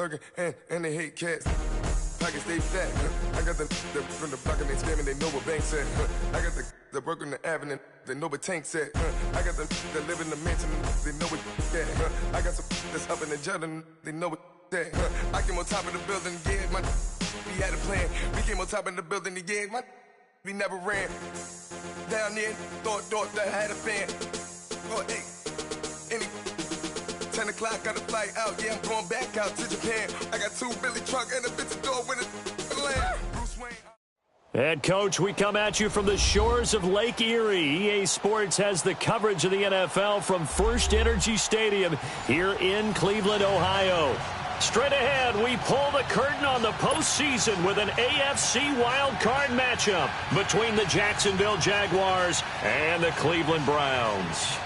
lurking, and they hate cats. Pockets stay fat. I got the from the block and they scamming, they know what bank said. I got the work on the avenue, they know what tank said. I got the that live in the mansion, they know what that. I got some that's up in the Jordan, they know what that. I came on top of the building, yeah, we had a plan. We came on top of the building, yeah, we never ran. Down there, thought that I had a fan. Oh, hey, any 10 o'clock, got a flight out, yeah, I'm going back out to Japan. I got 2 Billy truck and a bitch door with a land. Bruce Wayne. Head coach, we come at you from the shores of Lake Erie. EA Sports has the coverage of the NFL from First Energy Stadium here in Cleveland, Ohio. Straight ahead, we pull the curtain on the postseason with an AFC wildcard matchup between the Jacksonville Jaguars and the Cleveland Browns.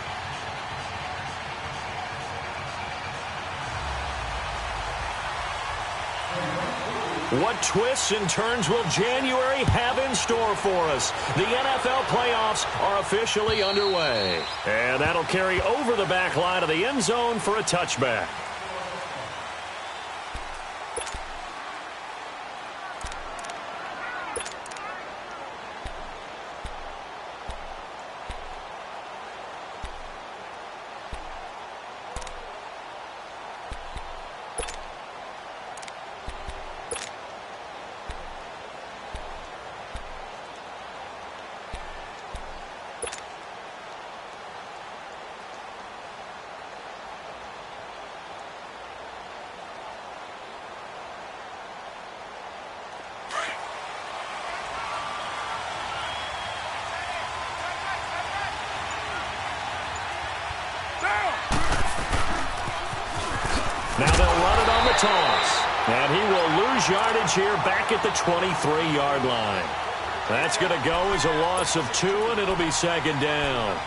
What twists and turns will January have in store for us? The NFL playoffs are officially underway. And that'll carry over the back line of the end zone for a touchback. Now they'll run it on the toss. And he will lose yardage here back at the 23-yard line. That's going to go as a loss of 2, and it'll be second down.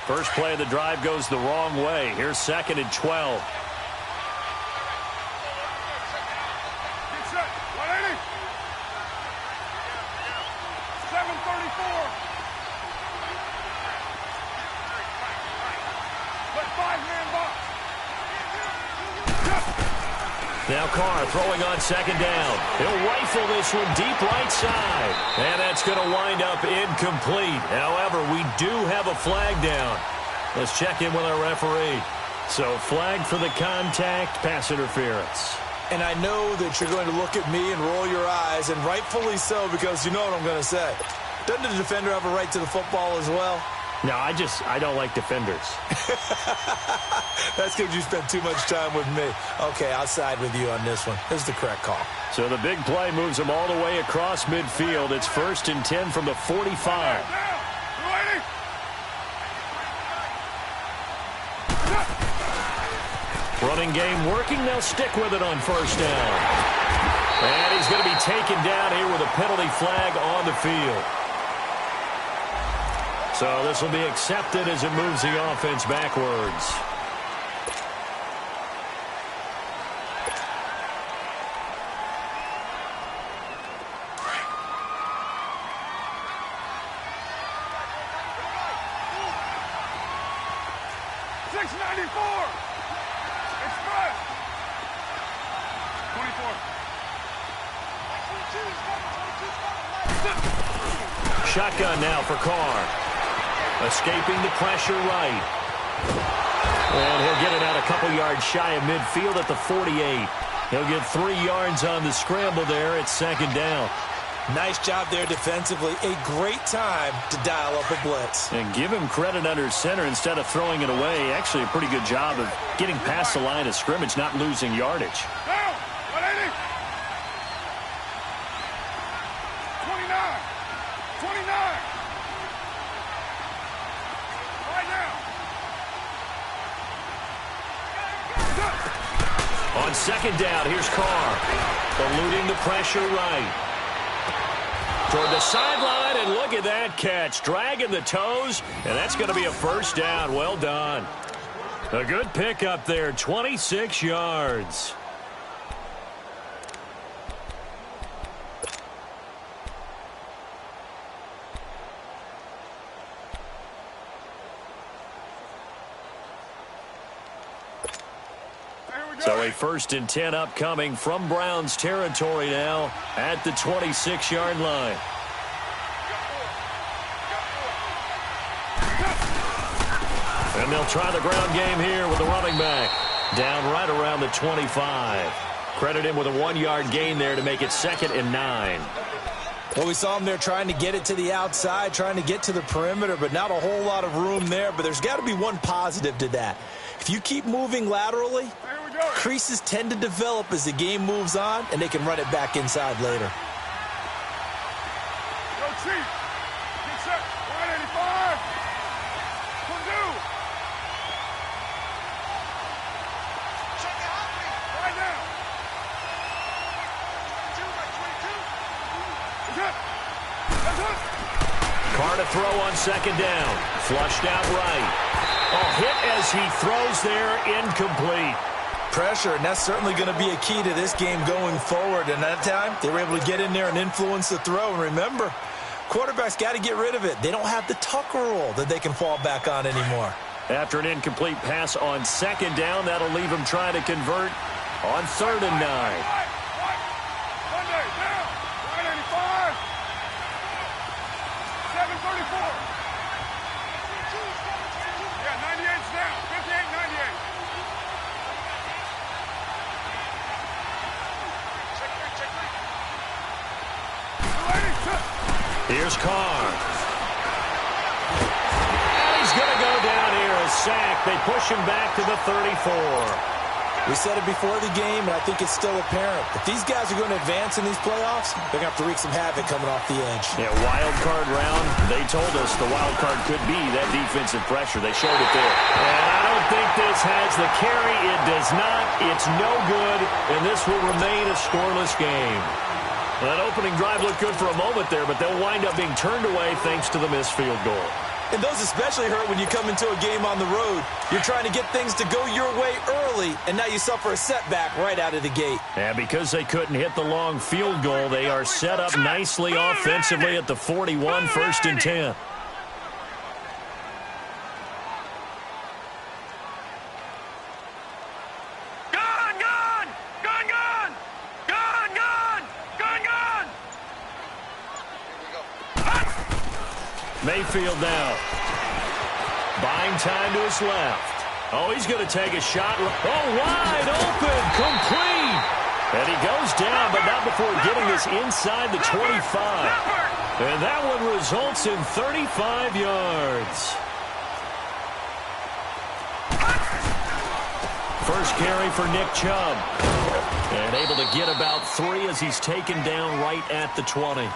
First play of the drive goes the wrong way. Here's second and 12. Now Carr throwing on second down. He'll rifle this one deep right side. And that's going to wind up incomplete. However, we do have a flag down. Let's check in with our referee. So flag for the contact, pass interference. And I know that you're going to look at me and roll your eyes, and rightfully so, because you know what I'm going to say. Doesn't the defender have a right to the football as well? No, I don't like defenders. That's because you spent too much time with me. Okay, I'll side with you on this one. This is the correct call. So the big play moves them all the way across midfield. It's 1st and 10 from the 45. Running game working. They'll stick with it on first down. And he's going to be taken down here with a penalty flag on the field. So this will be accepted as it moves the offense backwards. Shotgun now for Carr. Escaping the pressure right. And he'll get it out a couple yards shy of midfield at the 48. He'll get 3 yards on the scramble there at second down. Nice job there defensively. A great time to dial up a blitz. And give him credit under center instead of throwing it away. Actually a pretty good job of getting past the line of scrimmage, not losing yardage. Down! 29! On second down, here's Carr. Eluding the pressure right. Toward the sideline, and look at that catch. Dragging the toes, and that's going to be a first down. Well done. A good pickup there, 26 yards. So a 1st and 10 upcoming from Browns territory now at the 26-yard line. And they'll try the ground game here with the running back. Down right around the 25. Credit him with a 1-yard gain there to make it 2nd and 9. Well, we saw him there trying to get it to the outside, trying to get to the perimeter, but not a whole lot of room there. But there's got to be one positive to that. If you keep moving laterally, creases tend to develop as the game moves on, and they can run it back inside later. Go, Chief. Get set. 185. Come do. Check it out. Right now. 22 by 22. That's it. Carr to throw on 2nd down. Flushed out right. A hit as he throws there, incomplete. Pressure, and that's certainly going to be a key to this game going forward. And that time, they were able to get in there and influence the throw. And remember, quarterbacks got to get rid of it. They don't have the Tucker roll that they can fall back on anymore. After an incomplete pass on 2nd down, that'll leave him trying to convert on 3rd and 9. Monday, down. 185. 734. Yeah, 98's down. 58, 98. Here's Carr. And he's going to go down here, a sack. They push him back to the 34. We said it before the game, and I think it's still apparent. If these guys are going to advance in these playoffs, they're going to have to wreak some havoc coming off the edge. Yeah, wild card round. They told us the wild card could be that defensive pressure. They showed it there. And I don't think this has the carry. It does not. It's no good, and this will remain a scoreless game. That opening drive looked good for a moment there, but they'll wind up being turned away thanks to the missed field goal. And those especially hurt when you come into a game on the road. You're trying to get things to go your way early, and now you suffer a setback right out of the gate. And because they couldn't hit the long field goal, they are set up nicely offensively at the 41, 1st and 10. Mayfield now. Buying time to his left. Oh, he's going to take a shot. Oh, wide open. Complete. And he goes down, but not before getting this inside the 25. And that one results in 35 yards. First carry for Nick Chubb. And able to get about 3 as he's taken down right at the 20.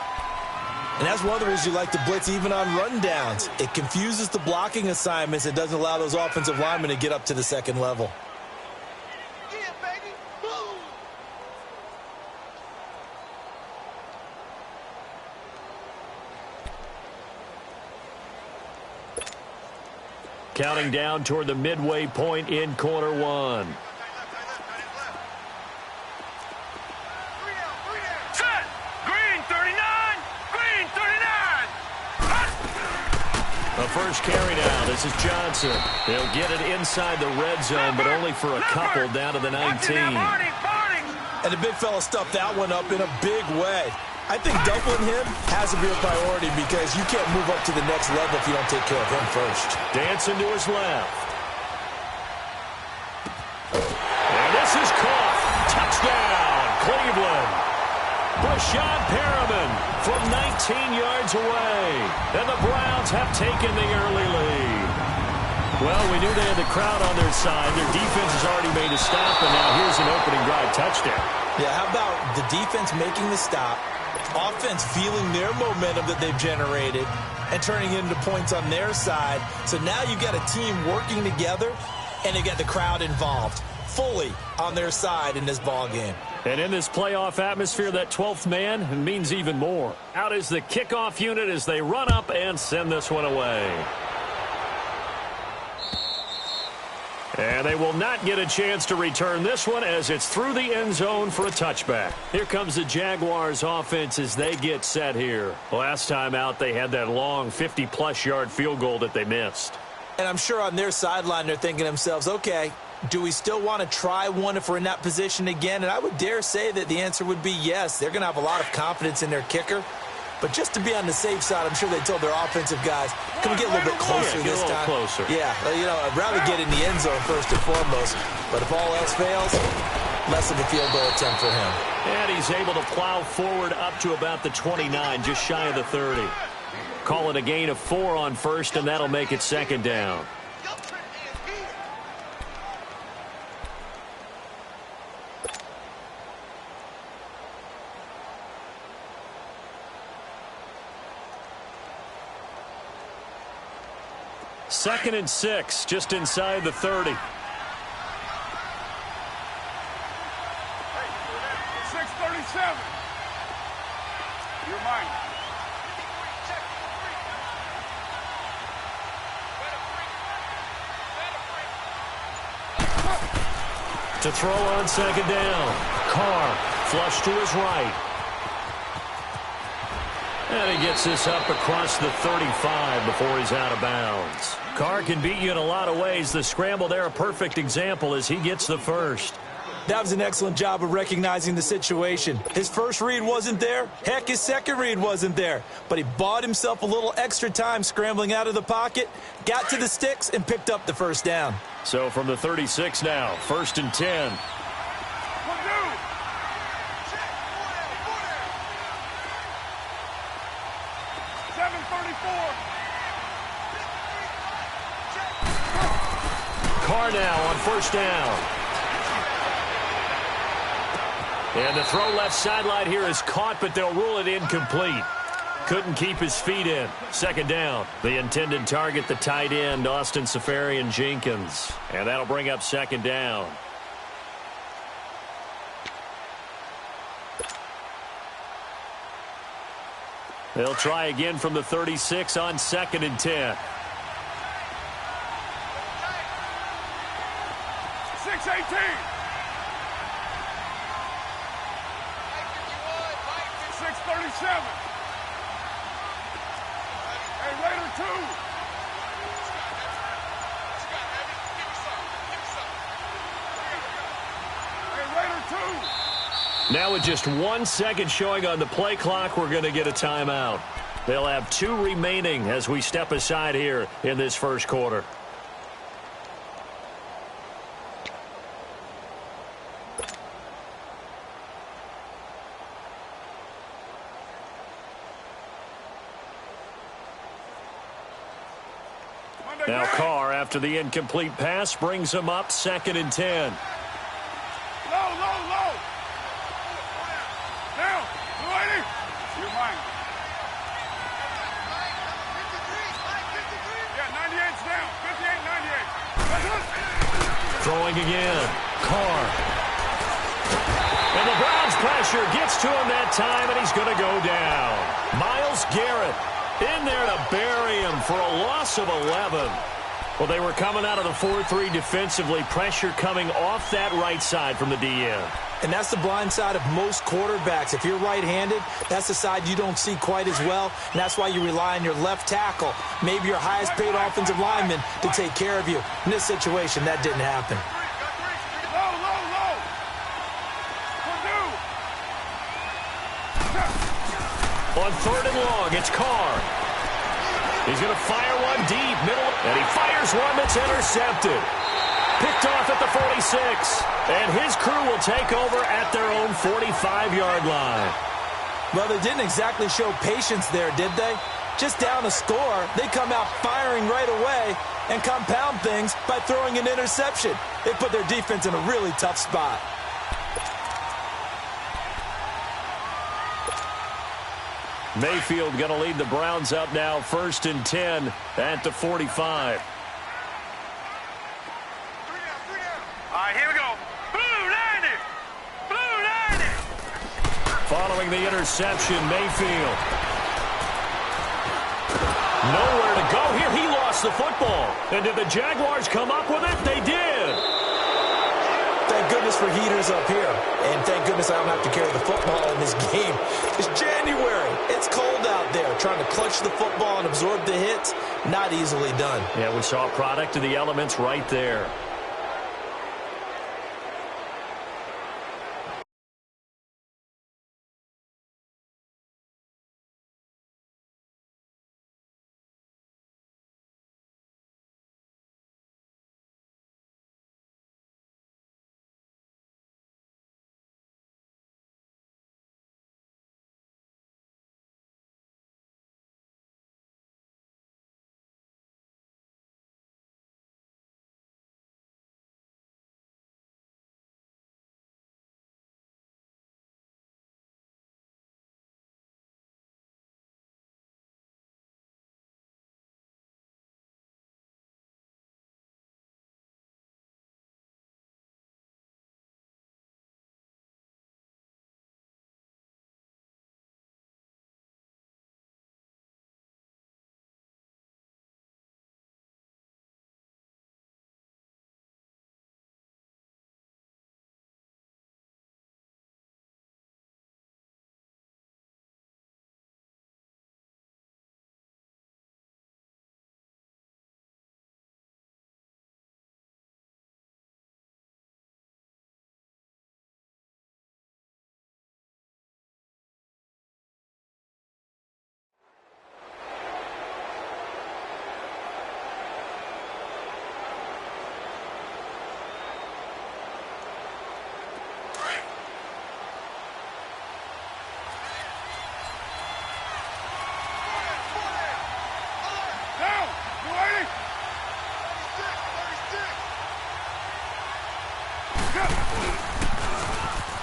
And that's one of the reasons you like to blitz even on rundowns. It confuses the blocking assignments. It doesn't allow those offensive linemen to get up to the 2nd level. Yeah, baby. Boom. Counting down toward the midway point in quarter 1. The first carry now. This is Johnson. He'll get it inside the red zone, but only for a couple down to the 19. And the big fella stuffed that one up in a big way. I think doubling him has to be a priority because you can't move up to the next level if you don't take care of him first. Dancing to his left. And this is caught. Touchdown, Cleveland. Brashad Perriman from 19 yards away. And the Browns have taken the early lead. Well, we knew they had the crowd on their side. Their defense has already made a stop, and now here's an opening drive touchdown. Yeah, how about the defense making the stop, offense feeling their momentum that they've generated, and turning it into points on their side. So now you've got a team working together, and they've got the crowd involved fully on their side in this ball game. And in this playoff atmosphere, that 12th man means even more. Out is the kickoff unit as they run up and send this one away. And they will not get a chance to return this one as it's through the end zone for a touchback. Here comes the Jaguars offense as they get set here. Last time out, they had that long 50-plus yard field goal that they missed. And I'm sure on their sideline they're thinking to themselves, okay, Do we still want to try one if we're in that position again? And I would dare say that the answer would be yes. They're going to have a lot of confidence in their kicker. But just to be on the safe side, I'm sure they told their offensive guys, can we get a little bit closer this time? Closer. Yeah, I'd rather get in the end zone first and foremost. But if all else fails, less of a field goal attempt for him. And he's able to plow forward up to about the 29, just shy of the 30. Call it a gain of 4 on first, and that'll make it second down. Second and 6, just inside the 30. 6:37. You're mine. To throw on second down. Carr flush to his right. And he gets this up across the 35 before he's out of bounds. Carr can beat you in a lot of ways. The scramble there, a perfect example as he gets the first. That was an excellent job of recognizing the situation. His first read wasn't there. Heck, his second read wasn't there. But he bought himself a little extra time scrambling out of the pocket, got to the sticks, and picked up the first down. So from the 36 now, 1st and 10. 7:34. Carr now on first down. And the throw left sideline here is caught, but they'll rule it incomplete. Couldn't keep his feet in. Second down. The intended target, the tight end, Austin Safarian-Jenkins. And that'll bring up second down. They'll try again from the 36 on 2nd and 10. 6:18. 6:37. Hey, Raider 2. Hey, Raider 2. Now with just 1 second showing on the play clock, we're going to get a timeout. They'll have 2 remaining as we step aside here in this first quarter. Now Carr, after the incomplete pass, brings him up 2nd and 10. Low. Down. 280. You're mine. Yeah, 98's down. 58, 98. Throwing again. Carr. And the Browns pressure gets to him that time, and he's going to go down. Myles Garrett in there to bury him for a loss of 11. Well, they were coming out of the 4-3 defensively. Pressure coming off that right side from the DN. And that's the blind side of most quarterbacks. If you're right-handed, that's the side you don't see quite as well. And that's why you rely on your left tackle, maybe your highest-paid offensive lineman, to take care of you. In this situation, that didn't happen. On 3rd and long, it's Carr. He's going to fire one deep, middle, and he fires one that's intercepted. Picked off at the 46, and his crew will take over at their own 45-yard line. Well, they didn't exactly show patience there, did they? Just down a score, they come out firing right away and compound things by throwing an interception. They put their defense in a really tough spot. Mayfield going to lead the Browns up now, 1st and 10 at the 45. All right, here we go. Blue 90. Blue 90. Following the interception, Mayfield. Nowhere to go here. He lost the football. And did the Jaguars come up with it? They did. Thank goodness for heaters up here. And thank goodness I don't have to carry the football in this game. It's January. It's cold out there. Trying to clutch the football and absorb the hits, not easily done. Yeah, we saw a product of the elements right there.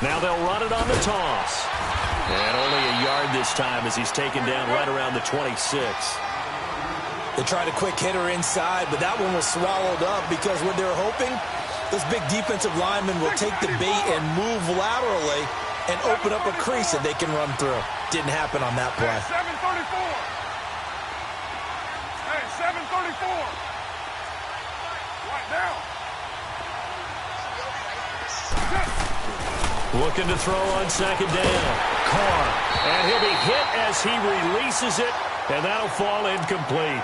Now they'll run it on the toss. And only a yard this time as he's taken down right around the 26. They tried a quick hitter inside, but that one was swallowed up because what they're hoping, those big defensive linemen will take the bait and move laterally and open up a crease that they can run through. Didn't happen on that play. Hey, 734. Hey, 734. Right now. Looking to throw on second down. Carr. And he'll be hit as he releases it, and that'll fall incomplete.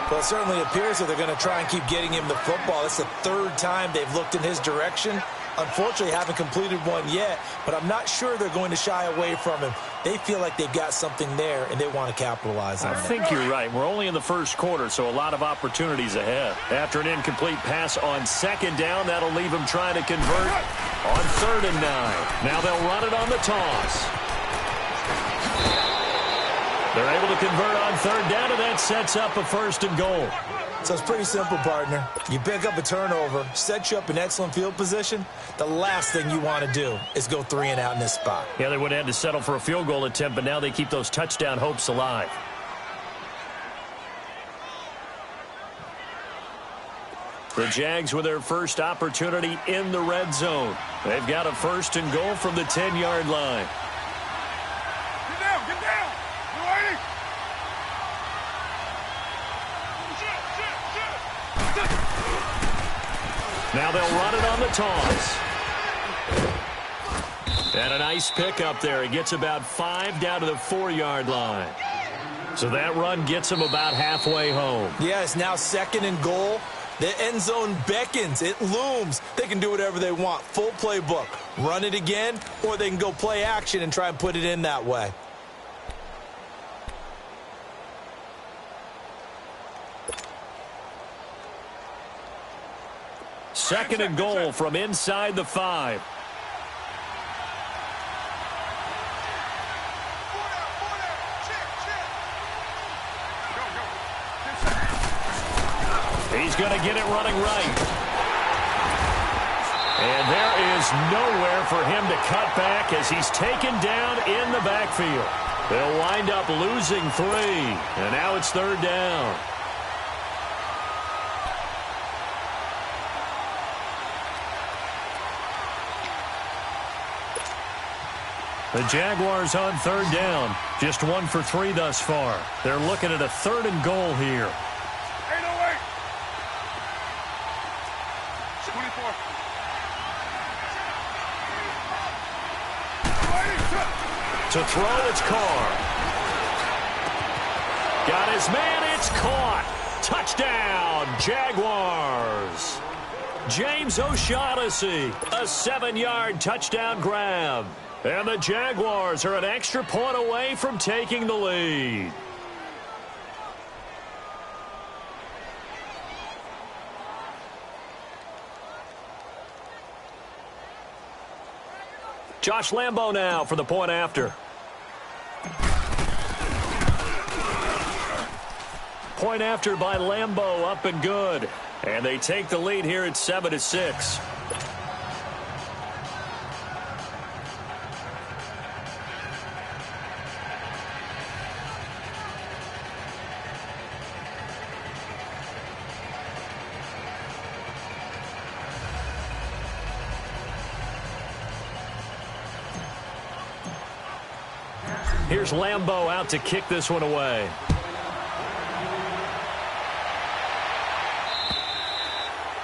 Well, it certainly appears that they're going to try and keep getting him the football. It's the third time they've looked in his direction. Unfortunately, haven't completed one yet, but I'm not sure they're going to shy away from him. They feel like they've got something there, and they want to capitalize on it. I think you're right. We're only in the first quarter, so a lot of opportunities ahead. After an incomplete pass on second down, that'll leave them trying to convert on 3rd and 9. Now they'll run it on the toss. They're able to convert on 3rd down, and that sets up a 1st and goal. So it's pretty simple, partner. You pick up a turnover, set you up in excellent field position. The last thing you want to do is go 3 and out in this spot. Yeah, they would have had to settle for a field goal attempt, but now they keep those touchdown hopes alive. The Jags with their first opportunity in the red zone. They've got a 1st and goal from the 10-yard line. Get down, get down. You ready? Now they'll run it on the toss. And a nice pick up there. He gets about 5 down to the 4-yard line. So that run gets him about halfway home. Yeah, it's now 2nd and goal. The end zone beckons. It looms. They can do whatever they want. Full playbook. Run it again, or they can go play action and try and put it in that way. Second and goal from inside the 5. He's going to get it running right. And there is nowhere for him to cut back as he's taken down in the backfield. They'll wind up losing 3. And now it's 3rd down. The Jaguars on 3rd down. Just 1 for 3 thus far. They're looking at a 3rd and goal here. 808. 24. To throw, it's Carr. Got his man, it's caught. Touchdown, Jaguars. James O'Shaughnessy, a 7-yard touchdown grab. And the Jaguars are an extra point away from taking the lead. Josh Lambo now for the point after. Point after by Lambo, up and good. And they take the lead here at 7-6. Here's Lambo out to kick this one away.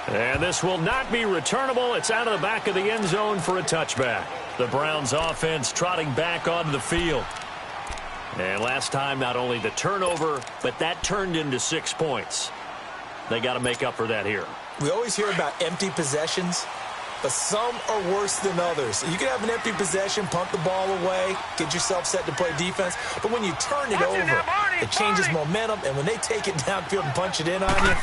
And this will not be returnable. It's out of the back of the end zone for a touchback. The Browns offense trotting back onto the field. And last time, not only the turnover, but that turned into 6 points. They got to make up for that here. We always hear about empty possessions, but some are worse than others. You can have an empty possession, punt the ball away, get yourself set to play defense, but when you turn it over, it changes momentum, and when they take it downfield and punch it in on you,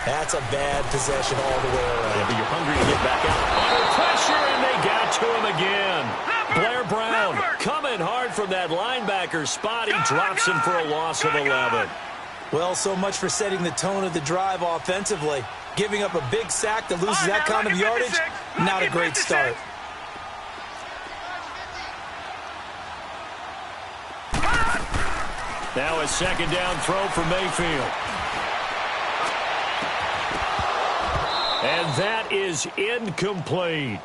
that's a bad possession all the way around. Yeah, but you're hungry to get back out. Under pressure, and they got to him again. Blair Brown coming hard from that linebacker spot. He drops him for a loss of 11. Well, so much for setting the tone of the drive offensively. Giving up a big sack that loses that kind of yardage, not a great start. Now a second down throw for Mayfield. And that is incomplete.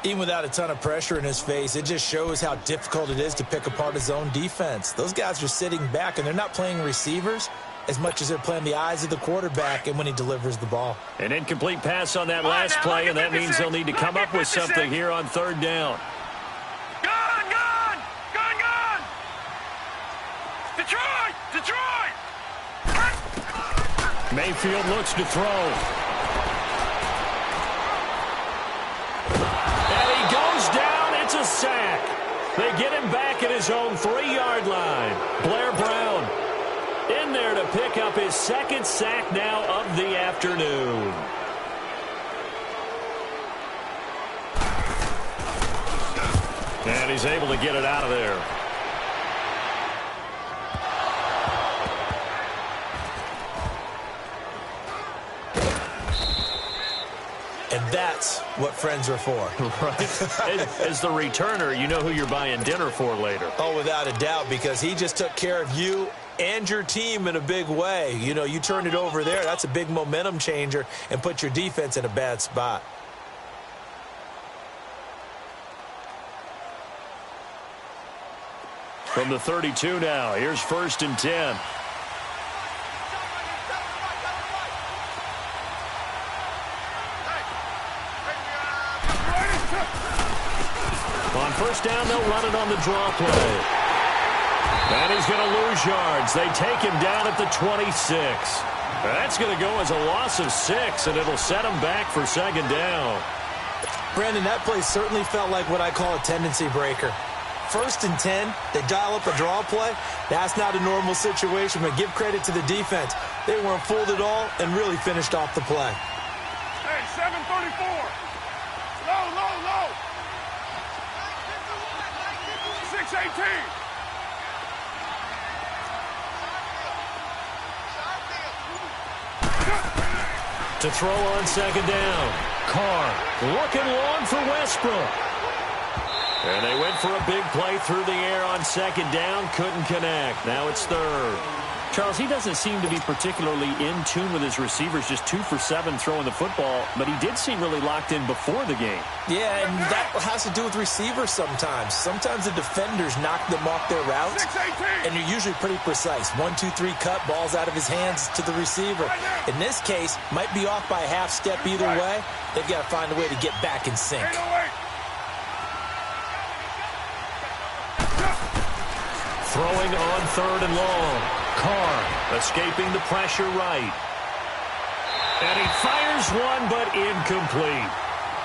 Even without a ton of pressure in his face, it just shows how difficult it is to pick apart his own defense. Those guys are sitting back, and they're not playing receivers as much as they're playing the eyes of the quarterback and when he delivers the ball. An incomplete pass on that last play, and that means they'll need to come up with something here on third down. Gone! Detroit! Mayfield looks to throw. And he goes down. It's a sack. They get him back at his own 3-yard line. Blair Brown in there to pick up his second sack now of the afternoon. And he's able to get it out of there. And that's what friends are for. Right. As the returner, you know who you're buying dinner for later. Oh, without a doubt, because he just took care of you and your team in a big way. You know, you turned it over there. That's a big momentum changer and put your defense in a bad spot. From the 32 now, here's 1st and 10. On first down, they'll run it on the draw play. And he's going to lose yards. They take him down at the 26. That's going to go as a loss of 6, and it'll set him back for second down. Brandon, that play certainly felt like what I call a tendency breaker. 1st and 10, they dial up a draw play. That's not a normal situation, but give credit to the defense. They weren't fooled at all and really finished off the play. Hey, 734. Low. 618. To throw on second down. Carr looking long for Westbrook. And they went for a big play through the air on second down. Couldn't connect. Now it's third. Charles, he doesn't seem to be particularly in tune with his receivers, just 2 for 7 throwing the football, but he did seem really locked in before the game. Yeah, and that has to do with receivers sometimes. Sometimes the defenders knock them off their routes, and you're usually pretty precise. 1, 2, 3 cut, balls out of his hands to the receiver. In this case, might be off by a half step either way. They've got to find a way to get back in sync. Throwing on third and long. Carr escaping the pressure right. And he fires one, but incomplete.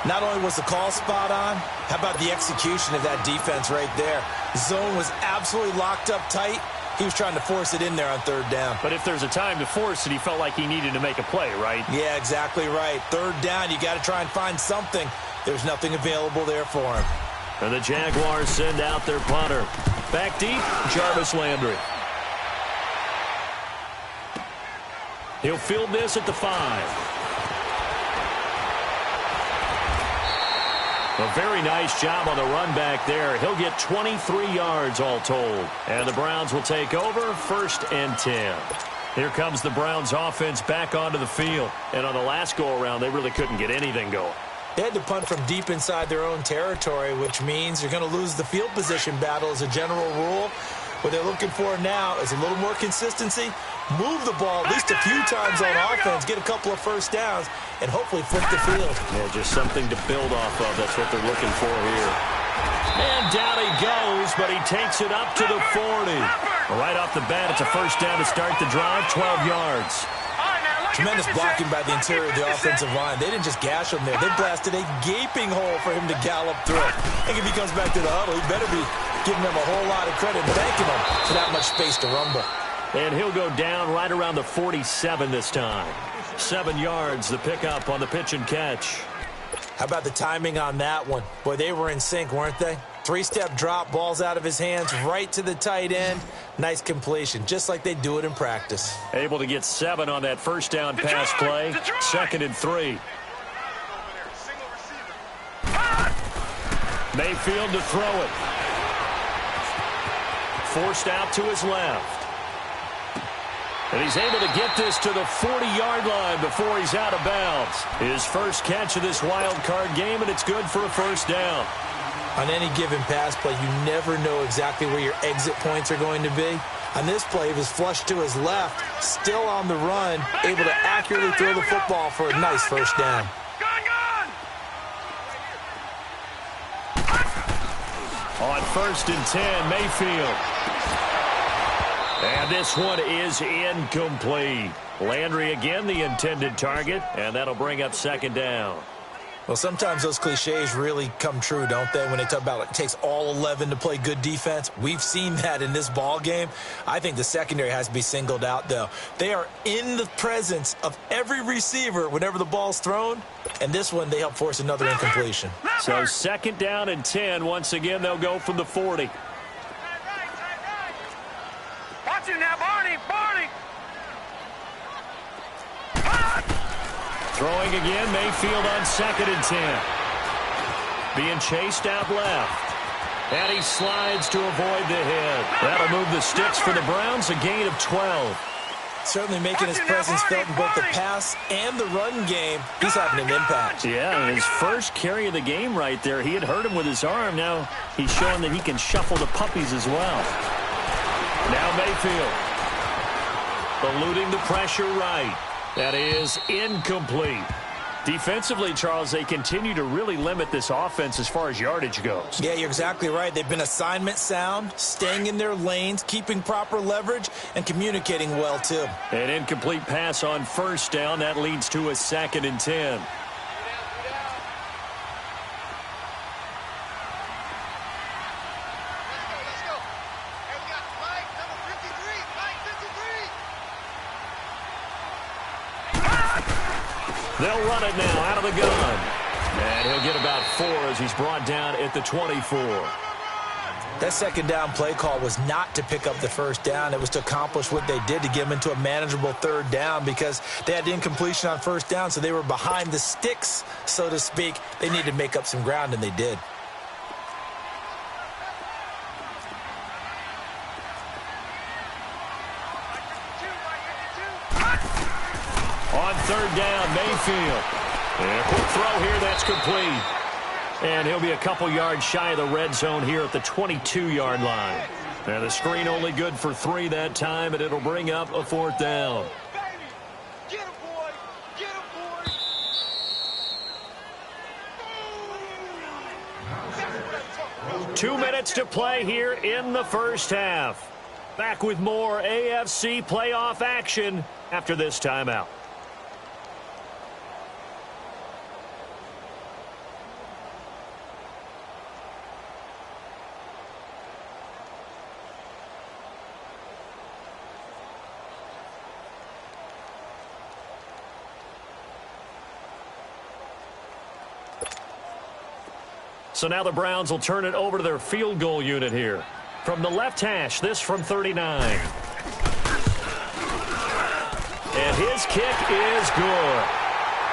Not only was the call spot on, how about the execution of that defense right there? Zone was absolutely locked up tight. He was trying to force it in there on third down. But if there's a time to force it, he felt like he needed to make a play, right? Yeah, exactly right. Third down, you got to try and find something. There's nothing available there for him. And the Jaguars send out their punter. Back deep, Jarvis Landry. He'll field this at the 5. A very nice job on the run back there. He'll get 23 yards all told. And the Browns will take over 1st and 10. Here comes the Browns offense back onto the field. And on the last go-around, they really couldn't get anything going. They had to punt from deep inside their own territory, which means you're going to lose the field position battle as a general rule. What they're looking for now is a little more consistency, move the ball at least a few times on offense, get a couple of first downs, and hopefully flip the field. Yeah, just something to build off of. That's what they're looking for here. And down he goes, but he takes it up to the 40. Right off the bat, it's a first down to start the drive, 12 yards. Tremendous blocking by the interior of the offensive line. They didn't just gash him there. They blasted a gaping hole for him to gallop through. I think if he comes back to the huddle, he better be giving them a whole lot of credit and thanking them for that much space to rumble. And he'll go down right around the 47 this time. 7 yards, the pickup on the pitch and catch. How about the timing on that one? Boy, they were in sync, weren't they? 3-step drop, balls out of his hands, right to the tight end. Nice completion, just like they do it in practice. Able to get 7 on that first down pass play. 2nd and 3. Mayfield to throw it. Forced out to his left. And he's able to get this to the 40-yard line before he's out of bounds. His first catch of this wild card game, and it's good for a first down. On any given pass play, you never know exactly where your exit points are going to be. On this play, he was flushed to his left, still on the run, able to accurately throw the football for a nice first down. On 1st and 10, Mayfield. And this one is incomplete. Landry again the intended target, and that'll bring up 2nd down. Well, sometimes those cliches really come true, don't they, when they talk about it takes all 11 to play good defense. We've seen that in this ball game. I think the secondary has to be singled out, though. They are in the presence of every receiver whenever the ball's thrown, and this one they help force another incompletion. So 2nd down and 10. Once again, they'll go from the 40. Watch it now, Barney! Throwing again, Mayfield on 2nd and 10. Being chased out left. And he slides to avoid the hit. That'll move the sticks for the Browns, a gain of 12. Certainly making his presence felt in both the pass and the run game. He's having an impact. Yeah, his first carry of the game right there. He had hurt him with his arm. Now he's showing that he can shuffle the puppies as well. Now Mayfield. Eluding the pressure right. That is incomplete. Defensively, Charles, they continue to really limit this offense as far as yardage goes. Yeah, you're exactly right. They've been assignment sound, staying in their lanes, keeping proper leverage, and communicating well, too. An incomplete pass on 1st down. That leads to a 2nd and 10. They'll run it now out of the gun. And he'll get about 4 as he's brought down at the 24. That 2nd down play call was not to pick up the 1st down. It was to accomplish what they did to get them into a manageable 3rd down because they had incompletion on 1st down, so they were behind the sticks, so to speak. They needed to make up some ground, and they did. On 3rd down, Mayfield. And a quick throw here, that's complete. And he'll be a couple yards shy of the red zone here at the 22-yard line. And the screen only good for 3 that time, and it'll bring up a 4th down. Get him, boy! Get him, boy! 2 minutes to play here in the first half. Back with more AFC playoff action after this timeout. So now the Browns will turn it over to their field goal unit here. From the left hash, this from 39. And his kick is good.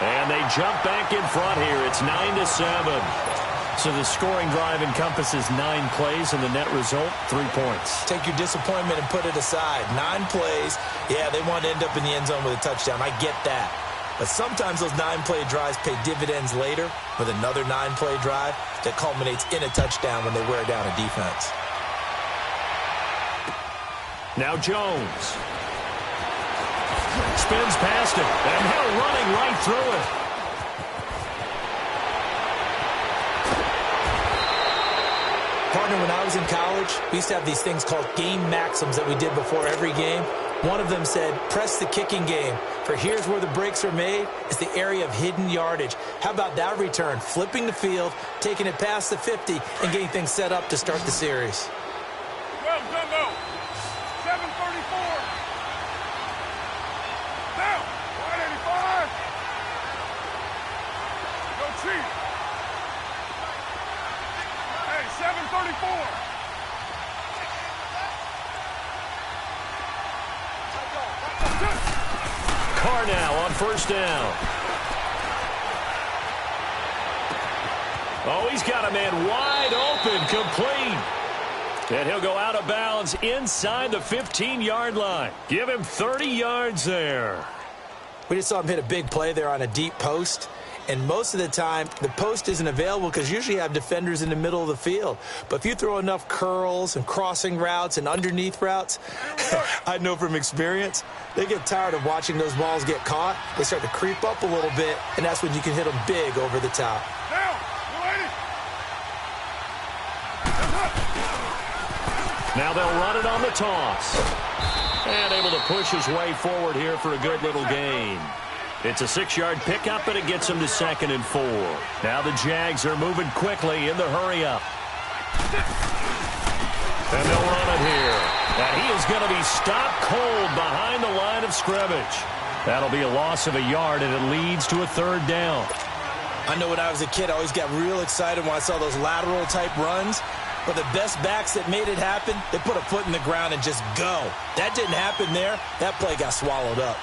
And they jump back in front here. It's 9-7. So the scoring drive encompasses 9 plays, and the net result, 3 points. Take your disappointment and put it aside. 9 plays. Yeah, they want to end up in the end zone with a touchdown. I get that. But sometimes those 9-play drives pay dividends later with another 9-play drive that culminates in a touchdown when they wear down a defense. Now Jones. Spins past it, and now running right through it. Partner, when I was in college, we used to have these things called game maxims that we did before every game. One of them said, press the kicking game, for here's where the breaks are made, is the area of hidden yardage. How about that return? Flipping the field, taking it past the 50, and getting things set up to start the series. Go, go, go! 7:34. Down! 185. Go Chief. Hey, 7:34. Carr now on 1st down. Oh, he's got a man wide open, complete. And he'll go out of bounds inside the 15-yard line. Give him 30 yards there. We just saw him hit a big play there on a deep post. And most of the time, the post isn't available because usually you have defenders in the middle of the field. But if you throw enough curls and crossing routes and underneath routes, I know from experience, they get tired of watching those balls get caught. They start to creep up a little bit, and that's when you can hit them big over the top. Now they'll run it on the toss. And able to push his way forward here for a good little gain. It's a 6-yard pickup, and it gets him to 2nd and 4. Now the Jags are moving quickly in the hurry-up. And they'll run it here. And he is going to be stopped cold behind the line of scrimmage. That'll be a loss of a yard, and it leads to a 3rd down. I know when I was a kid, I always got real excited when I saw those lateral-type runs. But the best backs that made it happen, they put a foot in the ground and just go. That didn't happen there. That play got swallowed up.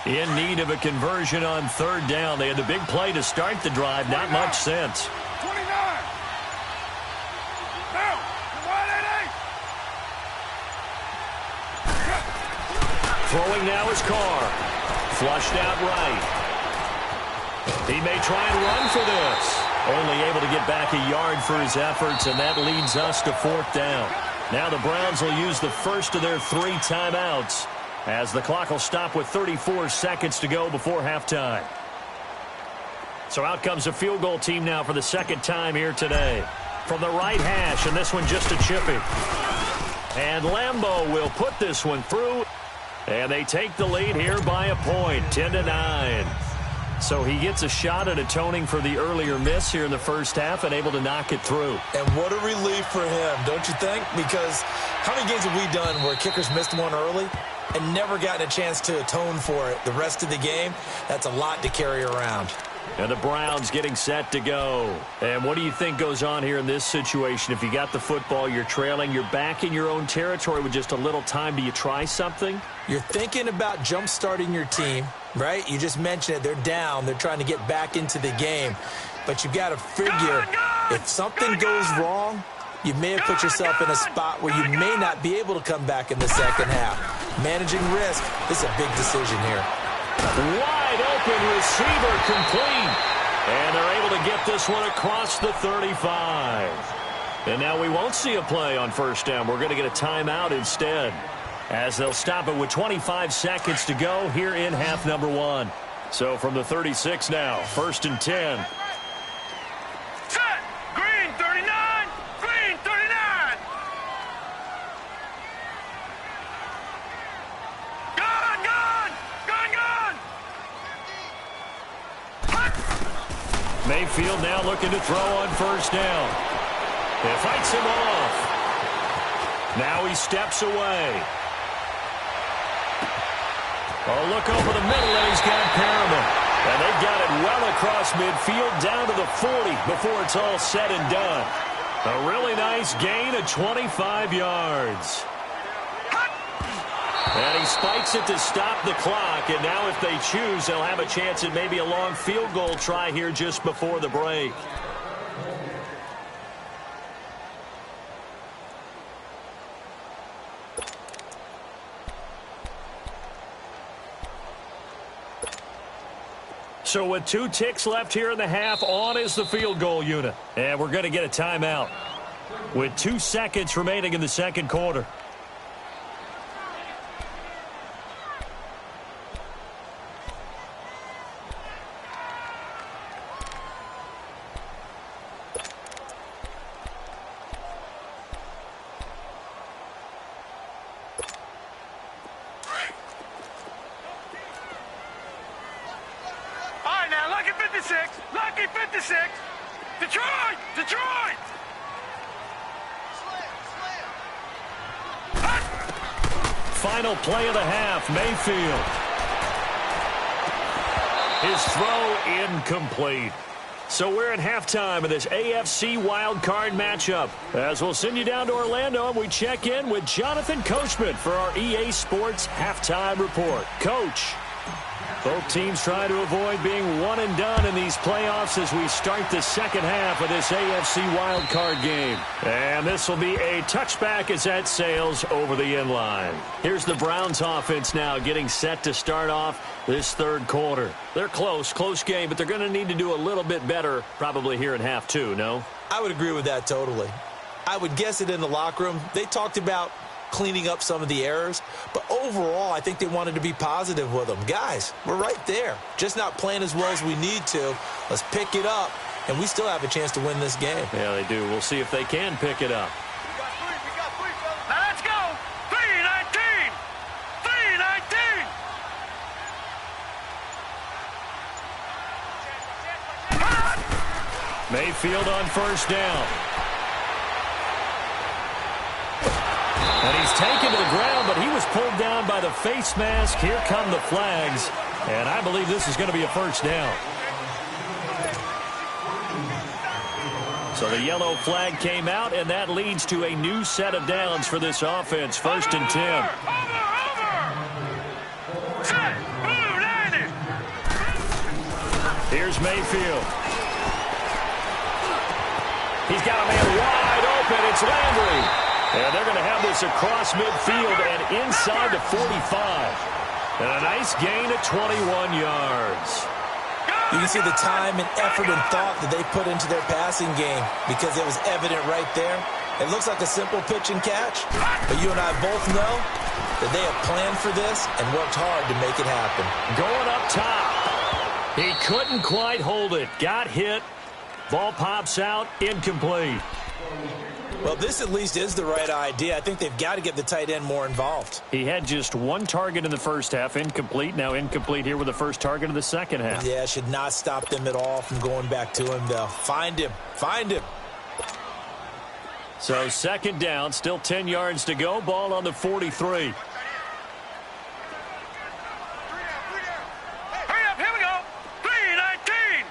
In need of a conversion on 3rd down. They had the big play to start the drive. Not much sense. 29. Now, Throwing now is Carr. Flushed out right. He may try and run for this. Only able to get back a yard for his efforts, and that leads us to 4th down. Now the Browns will use the first of their 3 timeouts, as the clock will stop with 34 seconds to go before halftime. So out comes a field goal team now for the 2nd time here today. From the right hash, and this one just a chipping. And Lambeau will put this one through, and they take the lead here by a point, 10-9. So he gets a shot at atoning for the earlier miss here in the first half and able to knock it through. And what a relief for him, don't you think? Because how many games have we done where kickers missed one early and never gotten a chance to atone for it the rest of the game? That's a lot to carry around. And the Browns getting set to go. And what do you think goes on here in this situation? If you got the football, you're trailing, you're back in your own territory with just a little time. Do you try something? You're thinking about jump-starting your team, right? You just mentioned it. They're down. They're trying to get back into the game. But you've got to figure if something goes wrong, you may have put yourself in a spot where you may not be able to come back in the second half. Managing risk is a big decision here. Wide open receiver complete. And they're able to get this one across the 35. And now we won't see a play on 1st down. We're going to get a timeout instead, as they'll stop it with 25 seconds to go here in half number 1. So from the 36 now, 1st and 10. Set. Green 39. Green 39. Gun, gun. Gun, gun. Mayfield now looking to throw on 1st down. It fights him off. Now he steps away. Oh, look over the middle, and he's got Perriman. And they've got it well across midfield down to the 40 before it's all said and done. A really nice gain of 25 yards. And he spikes it to stop the clock. And now if they choose, they'll have a chance at maybe a long field goal try here just before the break. So with 2 ticks left here in the half, on is the field goal unit. And we're going to get a timeout with 2 seconds remaining in the 2nd quarter. Lucky 56. Detroit! Detroit! Final play of the half, Mayfield. His throw incomplete. So we're at halftime of this AFC wildcard matchup. As we'll send you down to Orlando, and we check in with Jonathan Coachman for our EA Sports Halftime Report. Coach. Both teams try to avoid being one and done in these playoffs as we start the second half of this AFC wildcard game. And this will be a touchback as that sails over the end line. Here's the Browns offense now getting set to start off this third quarter. They're close game, but they're going to need to do a little bit better probably here in half two, no? I would agree with that totally. I would guess it in the locker room. They talked about cleaning up some of the errors, but overall I think they wanted to be positive with them. Guys, we're right there, just not playing as well as we need to. Let's pick it up, and we still have a chance to win this game. Yeah, they do. We'll see if they can pick it up. We got three, now let's go. 3-19. 3-19. Mayfield on first down. And he's taken to the ground, but he was pulled down by the face mask. Here come the flags, and I believe this is going to be a first down. So the yellow flag came out, and that leads to a new set of downs for this offense. First and 10. Over. Set. Blue, landed. Here's Mayfield. He's got a man wide open. It's Landry. And they're going to have this across midfield and inside the 45. And a nice gain of 21 yards. You can see the time and effort and thought that they put into their passing game because it was evident right there. It looks like a simple pitch and catch, but you and I both know that they have planned for this and worked hard to make it happen. Going up top. He couldn't quite hold it. Got hit. Ball pops out. Incomplete. Well, this at least is the right idea. I think they've got to get the tight end more involved. He had just one target in the first half, incomplete. Now incomplete here with the first target of the second half. Yeah, should not stop them at all from going back to him, though. Find him. So second down, still 10 yards to go. Ball on the 43. Hurry up, here we go. 3-19.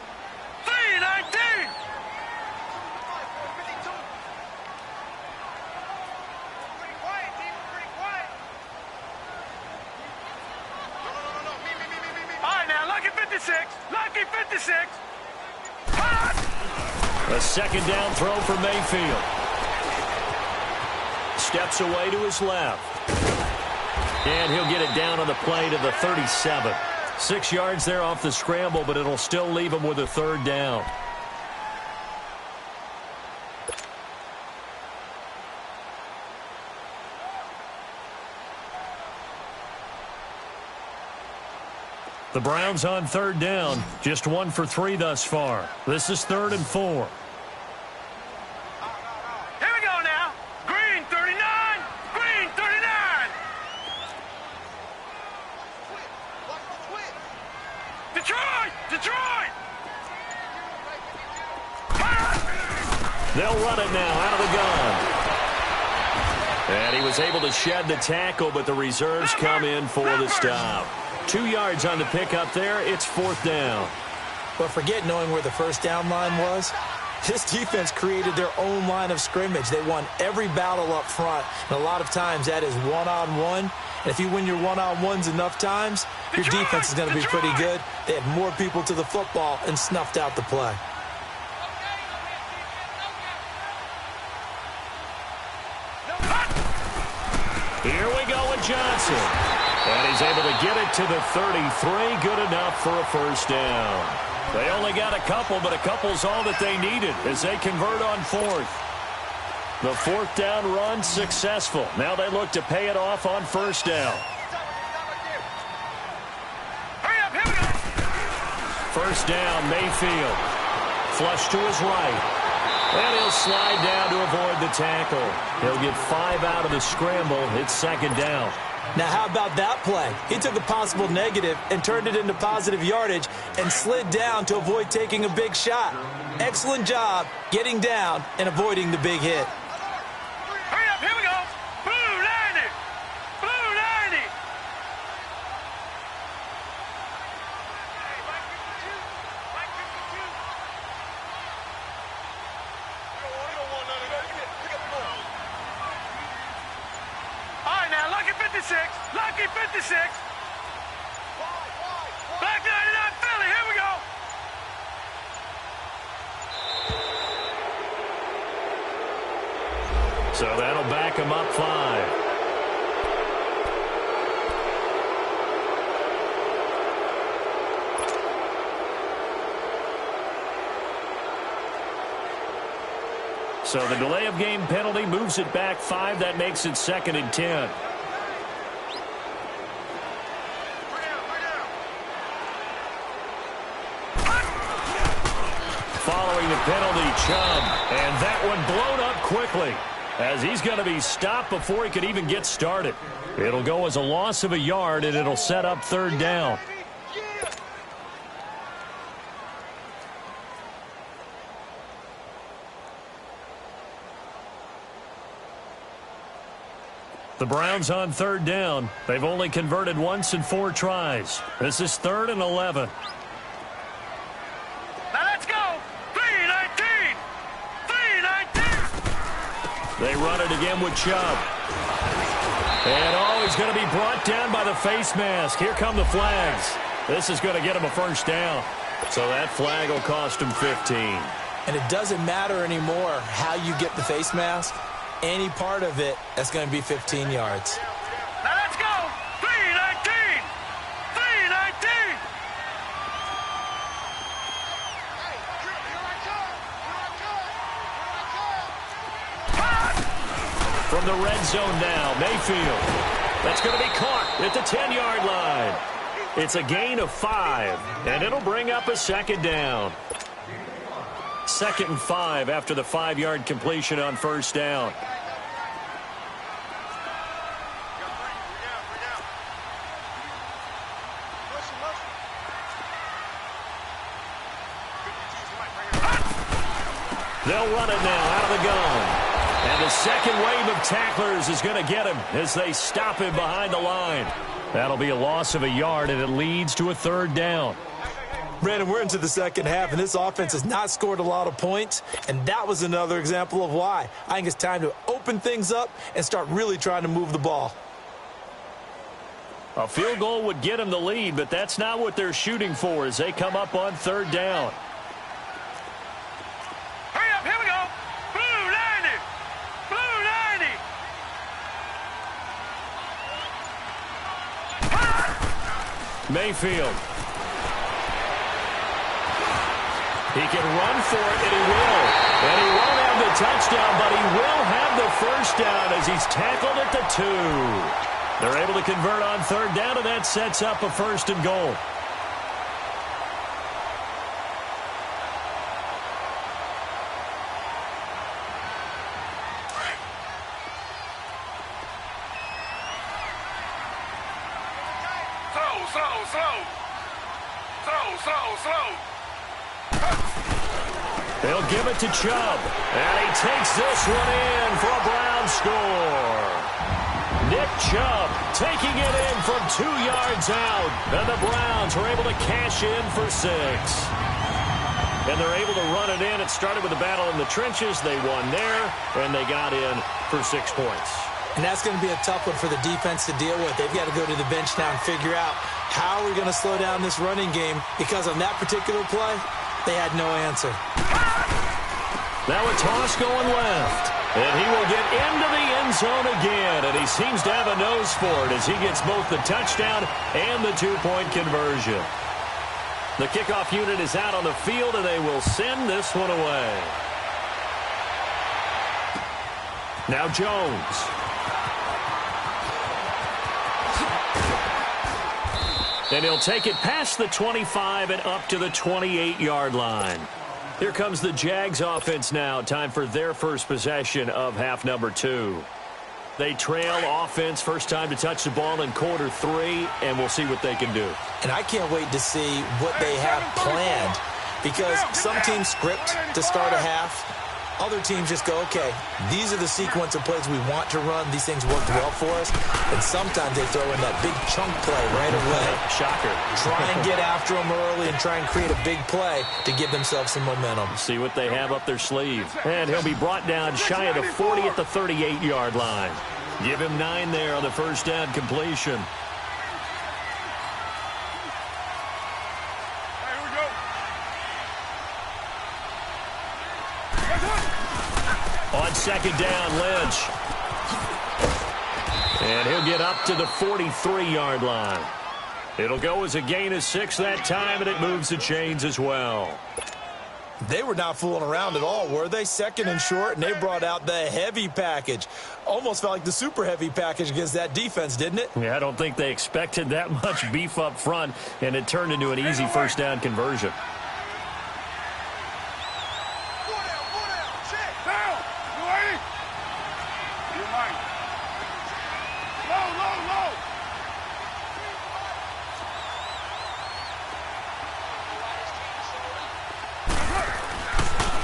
3-19. Lucky 56. A second down throw for Mayfield. Steps away to his left. And he'll get it down on the play to the 37. 6 yards there off the scramble, but it'll still leave him with a third down. The Browns on third down, just 1 for 3 thus far. This is 3rd and 4. Here we go now. Green 39. Green 39. Detroit. They'll run it now out of the gun. And he was able to shed the tackle, but the reserves come in for the stop. 2 yards on the pickup there. It's 4th down. But forget knowing where the first down line was. This defense created their own line of scrimmage. They won every battle up front. And a lot of times that is one-on-one. And if you win your one-on-ones enough times, your defense is going to be pretty good. They had more people to the football and snuffed out the play. Here we go with Johnson. And he's able to get it to the 33. Good enough for a first down. They only got a couple, but a couple's all that they needed as they convert on 4th. The 4th down run successful. Now they look to pay it off on first down. Hurry up, here we go. First down, Mayfield. Flush to his right. And he'll slide down to avoid the tackle. He'll get 5 out of the scramble. It's second down. Now, how about that play? He took a possible negative and turned it into positive yardage and slid down to avoid taking a big shot. Excellent job getting down and avoiding the big hit. Hurry up, here we go. Blue 90. Blue 90. All right, now, lucky 56. Lucky 56. So that'll back him up 5. So the delay of game penalty moves it back 5. That makes it 2nd and 10. Following the penalty, Chubb. And that one blown up quickly as he's going to be stopped before he could even get started. It'll go as a loss of a yard, and it'll set up 3rd down. The Browns on 3rd down. They've only converted once in 4 tries. This is 3rd and 11. Now let's go. 3-19. 3-19. They run it again with Chubb. And, he's going to be brought down by the face mask. Here come the flags. This is going to get him a 1st down. So that flag will cost him 15. And it doesn't matter anymore how you get the face mask. Any part of it, that's going to be 15 yards. Now let's go. 3-19. 3-19. From the red zone now, Mayfield. That's going to be caught at the 10-yard line. It's a gain of 5, and it'll bring up a 2nd down. 2nd and 5 after the 5-yard completion on 1st down. They'll run it now out of the gun. And the second wave of tacklers is going to get him as they stop him behind the line. That'll be a loss of a yard, and it leads to a 3rd down. Brandon, we're into the second half, and this offense has not scored a lot of points, and that was another example of why. I think it's time to open things up and start really trying to move the ball. A field goal would get them the lead, but that's not what they're shooting for as they come up on 3rd down. Hurry up, here we go. Blue 90. Blue 90. Mayfield. He can run for it, and he will. And he won't have the touchdown, but he will have the 1st down as he's tackled at the 2. They're able to convert on 3rd down, and that sets up a 1st and goal. Slow. They'll give it to Chubb. And he takes this one in for a Brown score. Nick Chubb taking it in from 2 yards out. And the Browns are able to cash in for 6. And they're able to run it in. It started with a battle in the trenches. They won there, and they got in for 6 points. And that's going to be a tough one for the defense to deal with. They've got to go to the bench now and figure out how are we going to slow down this running game, because on that particular play, they had no answer. Now a toss going left. And he will get into the end zone again. And he seems to have a nose for it as he gets both the touchdown and the 2-point conversion. The kickoff unit is out on the field, and they will send this one away. Now Jones. And he'll take it past the 25 and up to the 28-yard line. Here comes the Jags offense now. Time for their first possession of half number 2. They trail offense, first time to touch the ball in quarter 3, and we'll see what they can do. And I can't wait to see what they have planned, because some teams script to start a half. Other teams just go, okay, these are the sequence of plays we want to run. These things worked well for us. And sometimes they throw in that big chunk play right away. Shocker. Try and get after them early and try and create a big play to give themselves some momentum. See what they have up their sleeve. And he'll be brought down shy of the 40 at the 38-yard line. Give him 9 there on the first down completion. On second down, Lynch. And he'll get up to the 43-yard line. It'll go as a gain of 6 that time, and it moves the chains as well. They were not fooling around at all, were they? Second and short, and they brought out the heavy package. Almost felt like the super heavy package against that defense, didn't it? Yeah, I don't think they expected that much beef up front, and it turned into an easy first down conversion.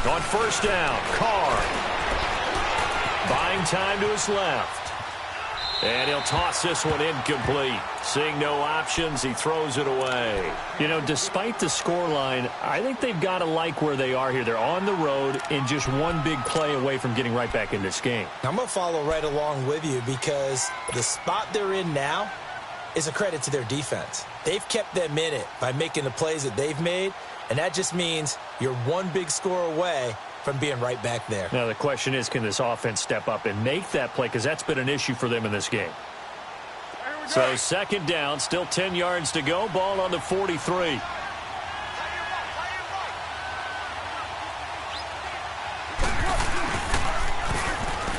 On first down, Carr. Buying time to his left. And he'll toss this one incomplete. Seeing no options, he throws it away. You know, despite the scoreline, I think they've got to like where they are here. They're on the road and just one big play away from getting right back in this game. I'm going to follow right along with you because the spot they're in now is a credit to their defense. They've kept them in it by making the plays that they've made, and that just means you're one big score away from being right back there. Now, the question is, can this offense step up and make that play? Because that's been an issue for them in this game. So, second down, still 10 yards to go. Ball on the 43.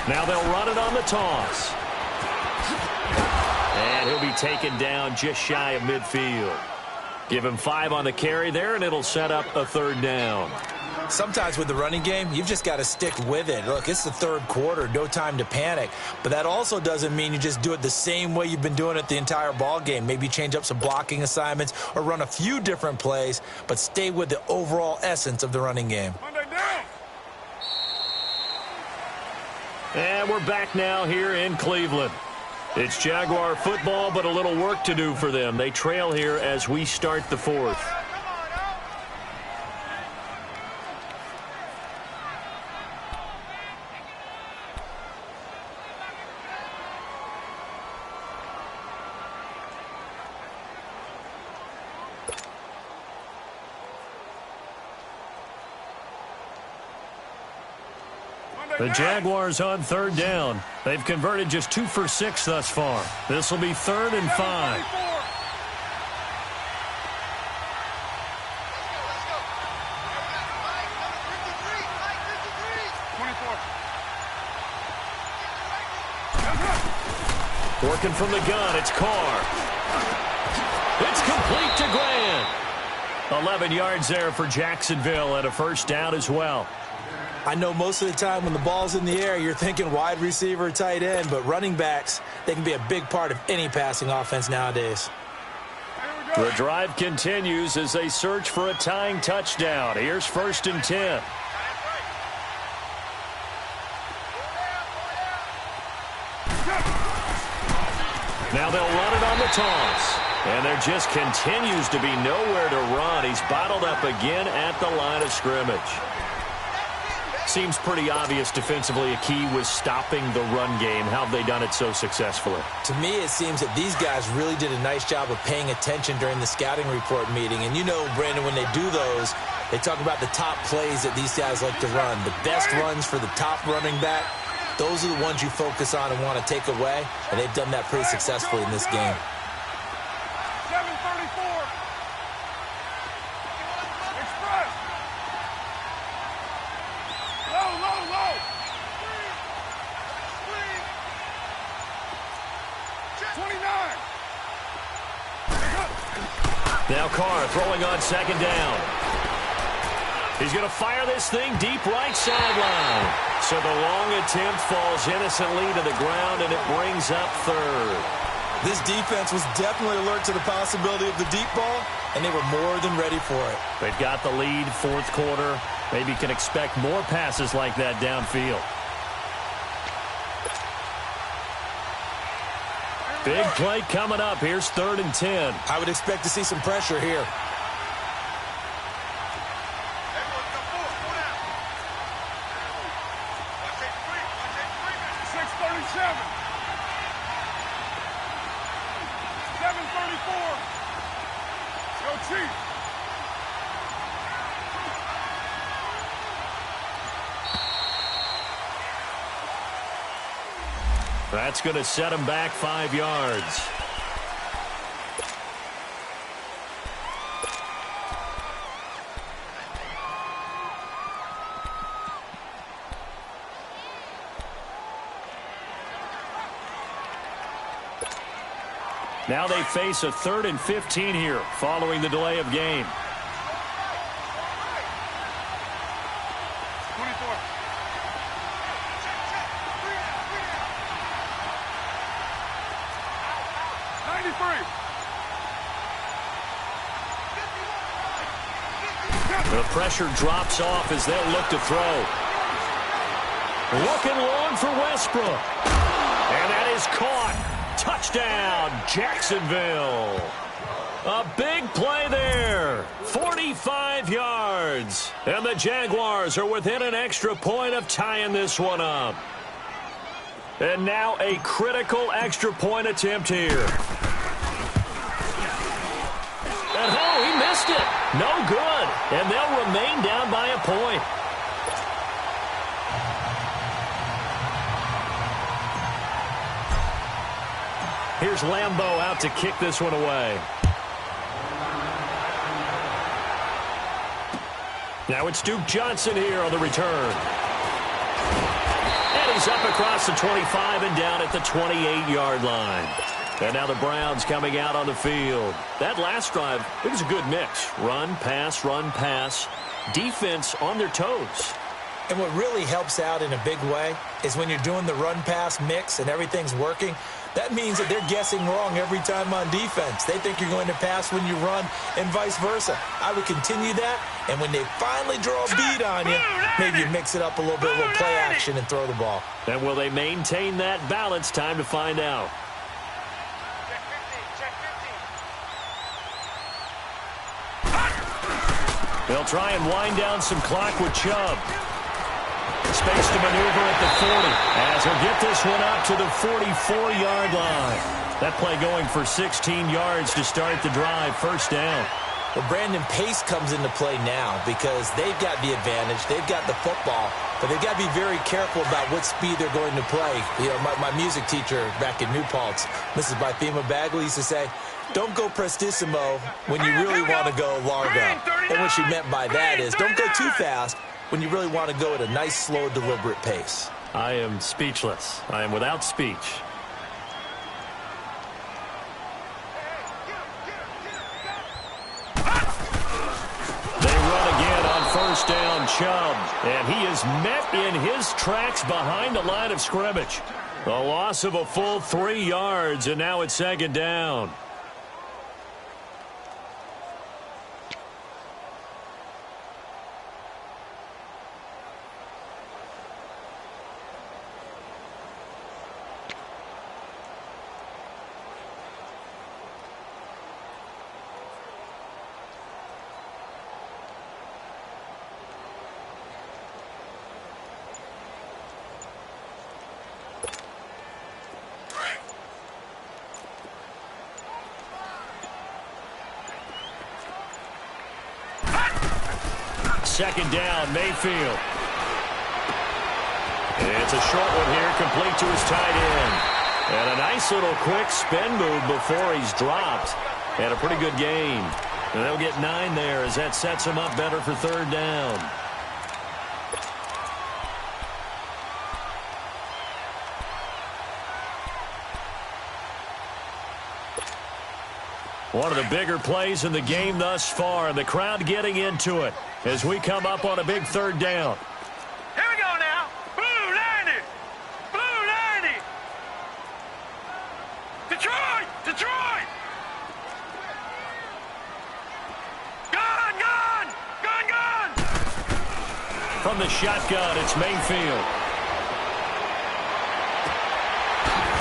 Now they'll run it on the toss. And he'll be taken down just shy of midfield. Give him 5 on the carry there, and it'll set up a third down. Sometimes with the running game, you've just got to stick with it. Look, it's the third quarter, no time to panic. But that also doesn't mean you just do it the same way you've been doing it the entire ball game. Maybe change up some blocking assignments or run a few different plays, but stay with the overall essence of the running game. And we're back now here in Cleveland. It's Jaguar football, but a little work to do for them. They trail here as we start the fourth. The Jaguars on third down. They've converted just 2 for 6 thus far. This will be 3rd and 5. Working from the gun, it's Carr. It's complete to Grant. 11 yards there for Jacksonville and a first down as well. I know most of the time when the ball's in the air, you're thinking wide receiver, tight end, but running backs, they can be a big part of any passing offense nowadays. The drive continues as they search for a tying touchdown. Here's 1st and 10. Now they'll run it on the toss. And there just continues to be nowhere to run. He's bottled up again at the line of scrimmage. Seems pretty obvious defensively a key was stopping the run game. How have they done it so successfully? To me, it seems that these guys really did a nice job of paying attention during the scouting report meeting. And you know, Brandon, when they do those, they talk about the top plays that these guys like to run. The best runs for the top running back, those are the ones you focus on and want to take away. And they've done that pretty successfully in this game. 7:34. Express. Low. 29. Now Carr throwing on second down. He's going to fire this thing deep right sideline. So the long attempt falls innocently to the ground, and it brings up 3rd. This defense was definitely alert to the possibility of the deep ball, and they were more than ready for it. They've got the lead, 4th quarter. Maybe can expect more passes like that downfield. Big play coming up. Here's 3rd and 10. I would expect to see some pressure here. That's going to set him back 5 yards. Now they face a 3rd and 15 here following the delay of game. 24. 93. The pressure drops off as they'll look to throw. Looking long for Westbrook. And that is caught. Touchdown, Jacksonville. A big play there. 45 yards. And the Jaguars are within an extra point of tying this one up. And now a critical extra point attempt here. And oh, he missed it. No good. And they'll remain down by a point. Here's Lambeau out to kick this one away. Now it's Duke Johnson here on the return. And he's up across the 25 and down at the 28-yard line. And now the Browns coming out on the field. That last drive, it was a good mix. Run, pass, defense on their toes. And what really helps out in a big way is when you're doing the run-pass mix and everything's working, that means that they're guessing wrong every time on defense. They think you're going to pass when you run and vice versa. I would continue that, and when they finally draw a bead on you, maybe you mix it up a little bit, a little play action, and throw the ball. And will they maintain that balance? Time to find out. They'll try and wind down some clock with Chubb. Space to maneuver at the 40 as he'll get this one up to the 44-yard line. That play going for 16 yards to start the drive. First down. Well, Brandon, pace comes into play now because they've got the advantage. They've got the football, but they've got to be very careful about what speed they're going to play. You know, my music teacher back in New Paltz, Mrs. Bythema Bagley, used to say, don't go prestissimo when you really want to go largo. And what she meant by that is don't go too fast when you really want to go at a nice, slow, deliberate pace. I am speechless. I am without speech. They run again on first down, Chubb. And he is met in his tracks behind the line of scrimmage. A loss of a full 3 yards, and now it's second down. Second down, Mayfield. It's a short one here, complete to his tight end. And a nice little quick spin move before he's dropped. And a pretty good gain. And they'll get 9 there as that sets him up better for third down. One of the bigger plays in the game thus far, and the crowd getting into it as we come up on a big third down. Here we go now. Blue 90. Blue 90. Detroit. Detroit. Gun, gun. Gun, gun. From the shotgun, it's Mayfield.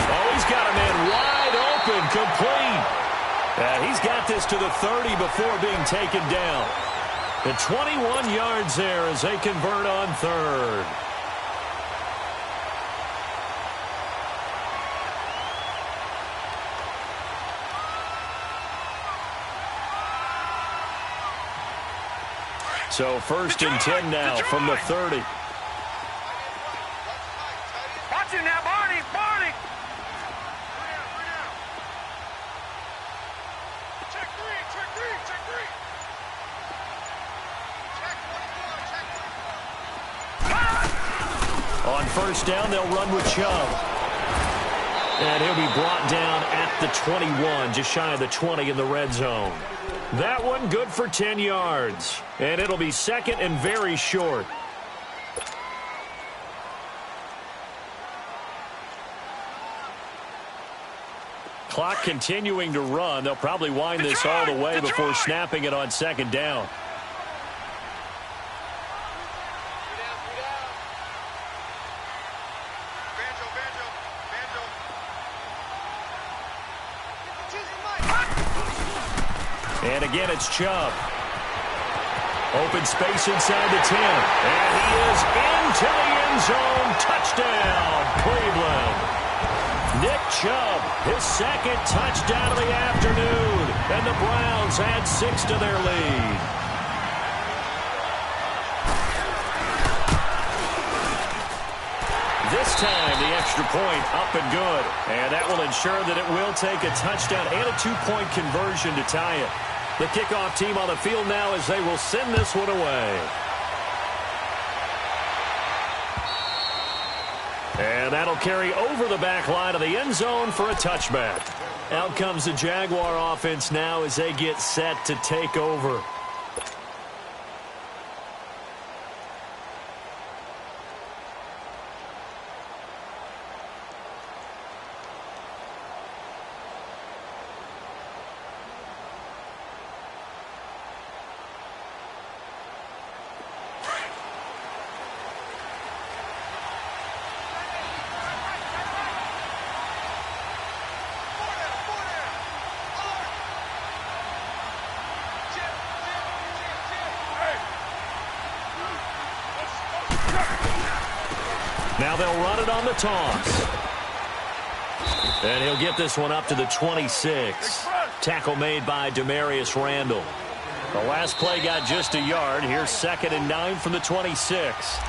Oh, he's got a man wide open, complete. He's got this to the 30 before being taken down. The 21 yards there as they convert on third. So first and 10 now from the 30. Watch it now, Barney. Barney. On first down, they'll run with Chubb. And he'll be brought down at the 21, just shy of the 20 in the red zone. That one good for 10 yards. And it'll be second and very short. Clock continuing to run. They'll probably wind this all the way before snapping it on second down. And again, it's Chubb. Open space inside the 10. And he is into the end zone. Touchdown, Cleveland. Nick Chubb, his second touchdown of the afternoon. And the Browns add 6 to their lead. This time, the extra point up and good. And that will ensure that it will take a touchdown and a 2-point conversion to tie it. The kickoff team on the field now as they will send this one away. And that'll carry over the back line of the end zone for a touchback. Out comes the Jaguar offense now as they get set to take over. Now they'll run it on the toss. And he'll get this one up to the 26. Tackle made by Demarius Randall. The last play got just a yard. Here's 2nd and 9 from the 26.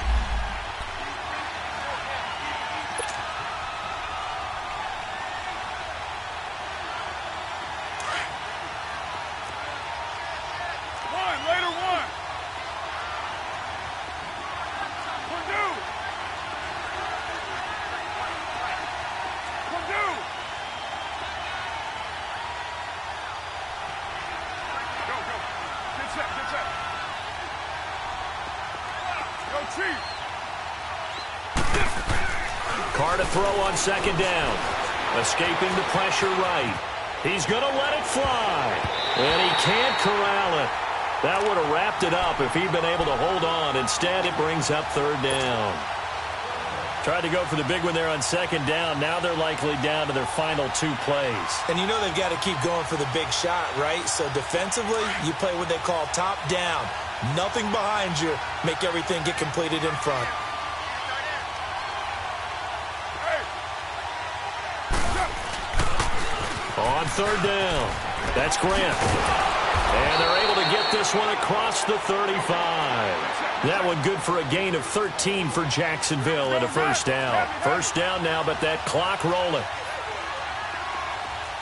Carr to throw on 2nd down. Escaping the pressure right. He's going to let it fly. And he can't corral it. That would have wrapped it up if he'd been able to hold on. Instead, it brings up 3rd down. Tried to go for the big one there on 2nd down. Now they're likely down to their final 2 plays. And you know they've got to keep going for the big shot, right? So defensively, you play what they call top down. Nothing behind you. Make everything get completed in front. On 3rd down, that's Grant. And they're able to get this one across the 35. That one good for a gain of 13 for Jacksonville and a 1st down. 1st down now, but that clock rolling.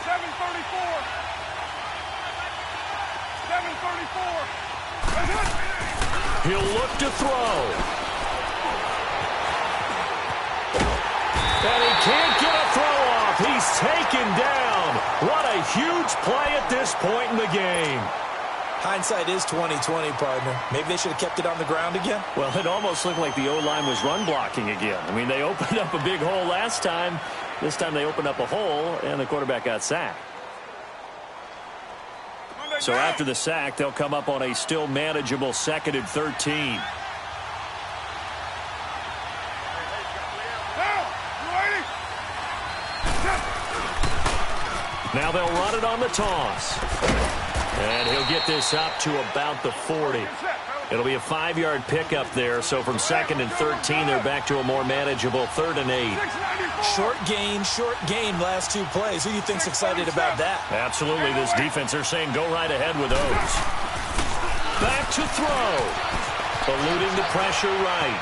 7:34. 7:34. He'll look to throw. And he can't get a throw off. He's taken down. What a huge play at this point in the game. Hindsight is 20/20, partner. Maybe they should have kept it on the ground again. Well, it almost looked like the O-line was run blocking again. I mean, they opened up a big hole last time. This time they opened up a hole, and the quarterback got sacked. So after the sack, they'll come up on a still manageable 2nd and 13. Now they'll run it on the toss. And he'll get this up to about the 40. It'll be a 5-yard pickup there. So from 2nd and 13, they're back to a more manageable 3rd and 8. Short gain last 2 plays. Who do you think's excited about that? Absolutely. This defense, they're saying go right ahead with those. Back to throw. Eluding the pressure right.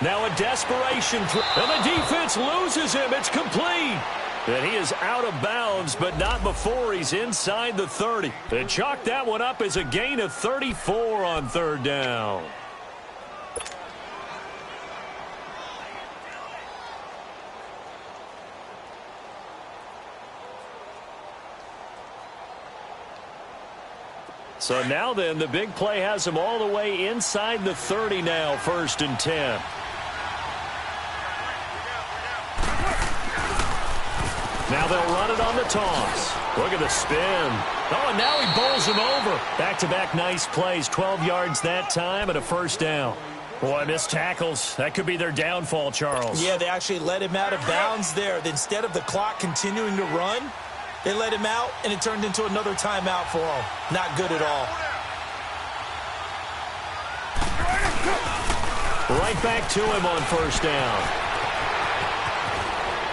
Now a desperation throw. And the defense loses him. It's complete. And he is out of bounds, but not before he's inside the 30. They chalk that one up as a gain of 34 on 3rd down. So now then, the big play has them all the way inside the 30 now, 1st and 10. Now they'll run it on the toss. Look at the spin. Oh, and now he bowls him over. Back-to-back nice plays, 12 yards that time and a 1st down. Boy, missed tackles. That could be their downfall, Charles. Yeah, they actually let him out of bounds there. Instead of the clock continuing to run, they let him out, and it turned into another timeout for him. Not good at all. Right back to him on 1st down.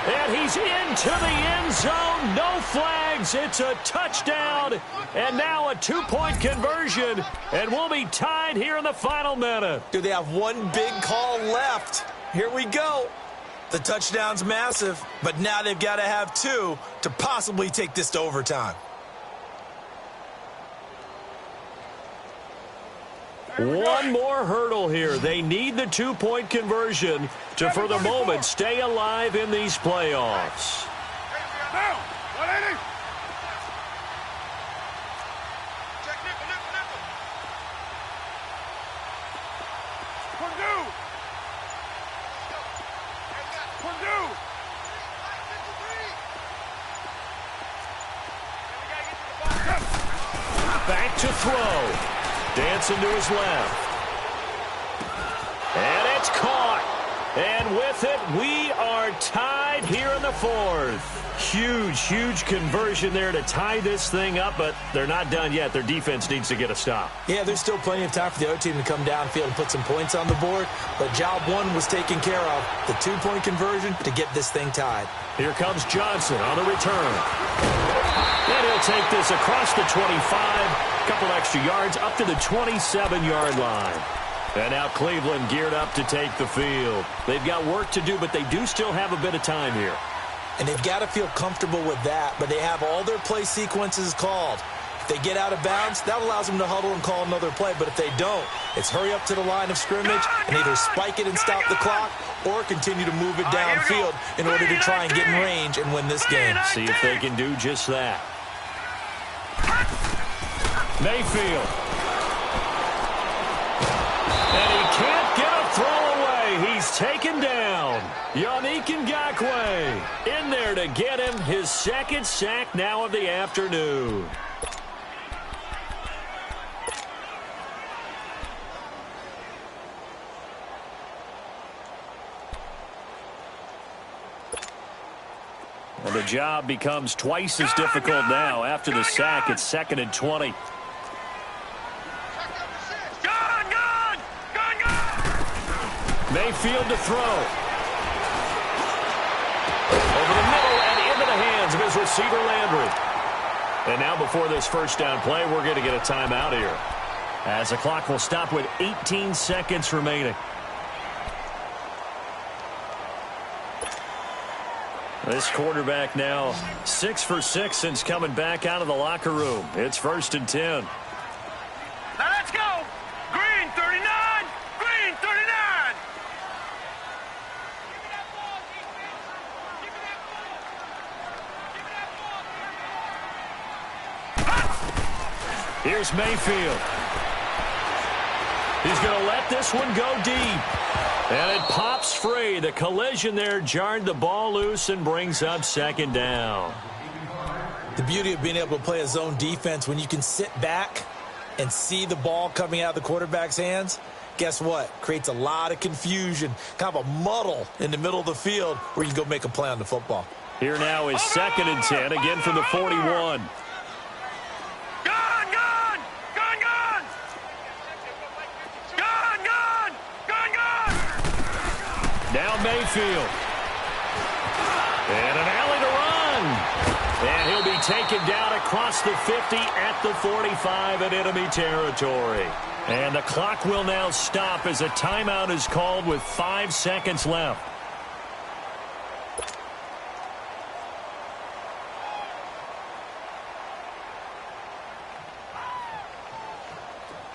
And he's into the end zone. No flags. It's a touchdown. And now a 2-point conversion. And we'll be tied here in the final minute. Do they have one big call left? Here we go. The touchdown's massive, but now they've got to have 2 to possibly take this to overtime. One more hurdle here. They need the 2-point conversion to, for the moment, stay alive in these playoffs. Down. 180. Back to throw. Dancing to his left. And it's caught. And with it, we are tied here in the 4th. Huge, huge conversion there to tie this thing up, but they're not done yet. Their defense needs to get a stop. Yeah, there's still plenty of time for the other team to come downfield and put some points on the board, but job 1 was taken care of. The 2-point conversion to get this thing tied. Here comes Johnson on the return. And he'll take this across the 25. Couple extra yards up to the 27-yard line. And now Cleveland geared up to take the field. They've got work to do, but they do still have a bit of time here. And they've got to feel comfortable with that, but they have all their play sequences called. If they get out of bounds, that allows them to huddle and call another play. But if they don't, it's hurry up to the line of scrimmage and either spike it and stop the clock or continue to move it downfield in order to try and get in range and win this game. See if they can do just that. Mayfield. And he can't get a throw away. He's taken down. Yannick Ngakoue in there to get him his 2nd sack now of the afternoon. And the job becomes twice as difficult now. After the sack, it's 2nd and 20. Mayfield to throw. Over the middle and into the hands of his receiver, Landry. And now before this 1st down play, we're going to get a timeout here, as the clock will stop with 18 seconds remaining. This quarterback now 6 for 6 since coming back out of the locker room. It's 1st and 10. Now let's go. Green 39. Green 39. Here's Mayfield. He's going to let this one go deep. And it pops free. The collision there jarred the ball loose and brings up 2nd down. The beauty of being able to play a zone defense, when you can sit back and see the ball coming out of the quarterback's hands, guess what? Creates a lot of confusion, kind of a muddle in the middle of the field where you can go make a play on the football. Here now is 2nd and 10, again from the 41. Now Mayfield. And an alley to run. And he'll be taken down across the 50 at the 45 in enemy territory. And the clock will now stop as a timeout is called with 5 seconds left.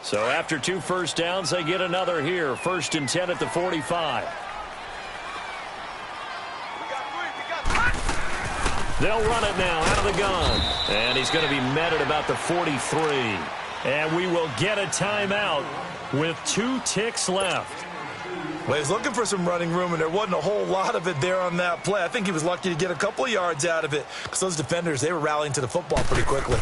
So after 2 first downs, they get another here. 1st and 10 at the 45. They'll run it now out of the gun. And he's going to be met at about the 43. And we will get a timeout with 2 ticks left. Well, he was looking for some running room, and there wasn't a whole lot of it there on that play. I think he was lucky to get a couple of yards out of it because those defenders, they were rallying to the football pretty quickly.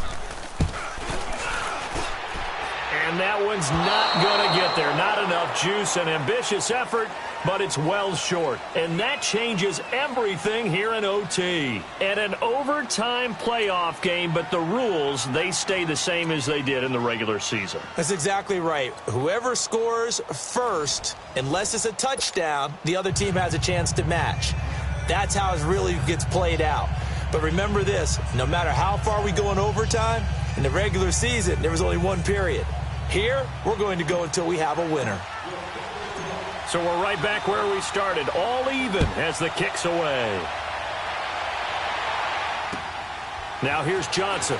And that one's not going to get there. Not enough juice, an ambitious effort, but it's well short. And that changes everything here in OT. And an overtime playoff game, but the rules, they stay the same as they did in the regular season. That's exactly right. Whoever scores first, unless it's a touchdown, the other team has a chance to match. That's how it really gets played out. But remember this, no matter how far we go in overtime, in the regular season, there was only one period. Here, we're going to go until we have a winner. So we're right back where we started, all even as the kick's away. Now here's Johnson.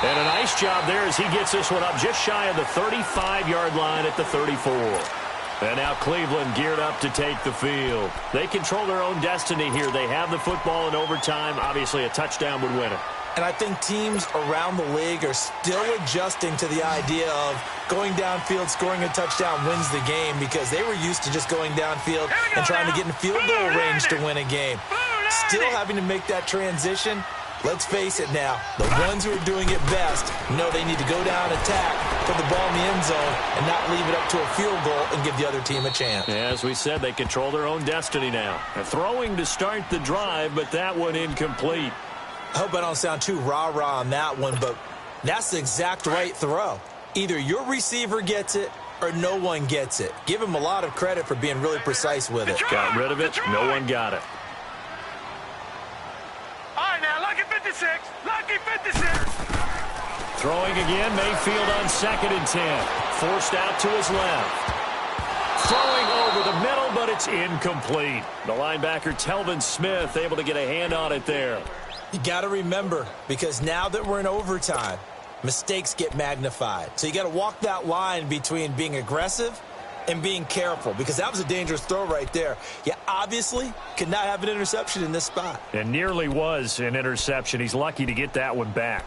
And a nice job there as he gets this one up just shy of the 35-yard line at the 34. And now Cleveland geared up to take the field. They control their own destiny here. They have the football in overtime. Obviously, a touchdown would win it. And I think teams around the league are still adjusting to the idea of going downfield, scoring a touchdown wins the game because they were used to just going downfield and trying to get in field goal range to win a game. Still having to make that transition. Let's face it now, the ones who are doing it best know they need to go down, attack, put the ball in the end zone, and not leave it up to a field goal and give the other team a chance. As we said, they control their own destiny now. They're throwing to start the drive, but that one incomplete. I hope I don't sound too rah-rah on that one, but that's the exact right throw. Either your receiver gets it or no one gets it. Give him a lot of credit for being really precise with it. Got rid of it. No one got it. All right, now, lucky 56. Lucky 56. Throwing again, Mayfield on 2nd and 10. Forced out to his left. Throwing over the middle, but it's incomplete. The linebacker, Telvin Smith, able to get a hand on it there. You got to remember, because now that we're in overtime, mistakes get magnified. So you got to walk that line between being aggressive and being careful, because that was a dangerous throw right there. You obviously could not have an interception in this spot. It nearly was an interception. He's lucky to get that one back.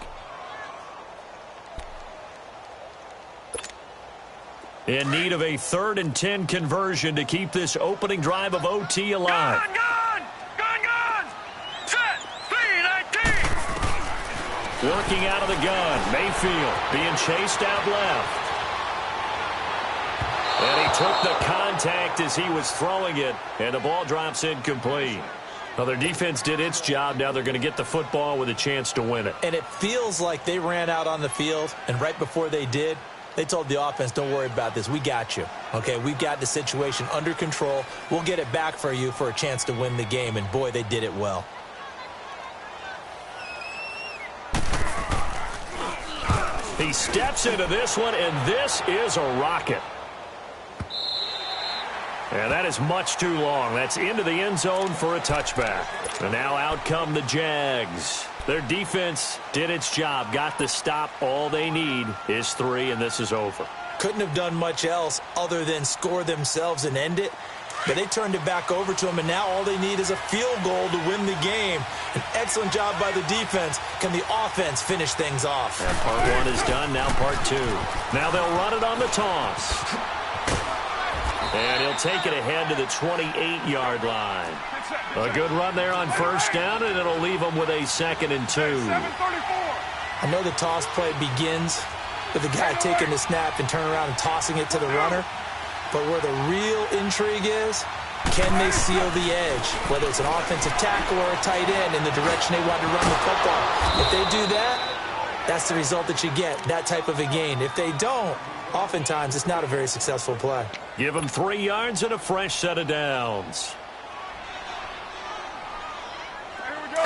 In need of a 3rd and 10 conversion to keep this opening drive of OT alive. Gun, gun! Gun, gun! Set! 3-19! Working out of the gun. Mayfield being chased out left. And he took the contact as he was throwing it, and the ball drops incomplete. Well, their defense did its job. Now they're going to get the football with a chance to win it. And it feels like they ran out on the field, and right before they did, they told the offense, don't worry about this. We got you. Okay, we've got the situation under control. We'll get it back for you for a chance to win the game. And, boy, they did it well. He steps into this one, and this is a rocket. And that is much too long. That's into the end zone for a touchback. And now out come the Jags. Their defense did its job, got the stop. All they need is 3, and this is over. Couldn't have done much else other than score themselves and end it. But they turned it back over to them, and now all they need is a field goal to win the game. An excellent job by the defense. Can the offense finish things off? And part 1 is done, now part 2. Now they'll run it on the toss. And he'll take it ahead to the 28-yard line. A good run there on 1st down, and it'll leave them with a 2nd and 2. I know the toss play begins with the guy taking the snap and turning around and tossing it to the runner. But where the real intrigue is, can they seal the edge? Whether it's an offensive tackle or a tight end in the direction they want to run the football. If they do that, that's the result that you get, that type of a gain. If they don't, oftentimes it's not a very successful play. Give them 3 yards and a fresh set of downs.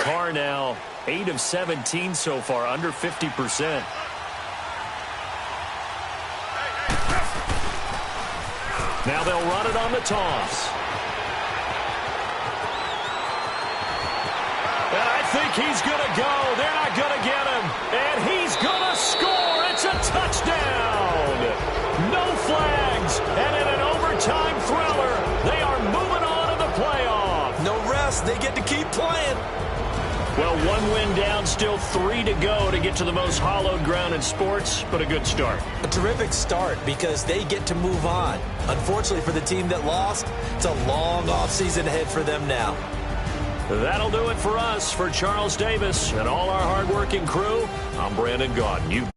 Carr now 8 of 17 so far, under 50%. Now they'll run it on the toss. And I think he's going to go. They're not going to get him. And he's going to score. It's a touchdown. No flags. And in an overtime thriller, they are moving on to the playoff. No rest. They get to keep playing. Well, 1 win down, still 3 to go to get to the most hallowed ground in sports, but a good start. A terrific start because they get to move on. Unfortunately for the team that lost, it's a long offseason ahead for them now. That'll do it for us. For Charles Davis and all our hardworking crew, I'm Brandon Gaudin.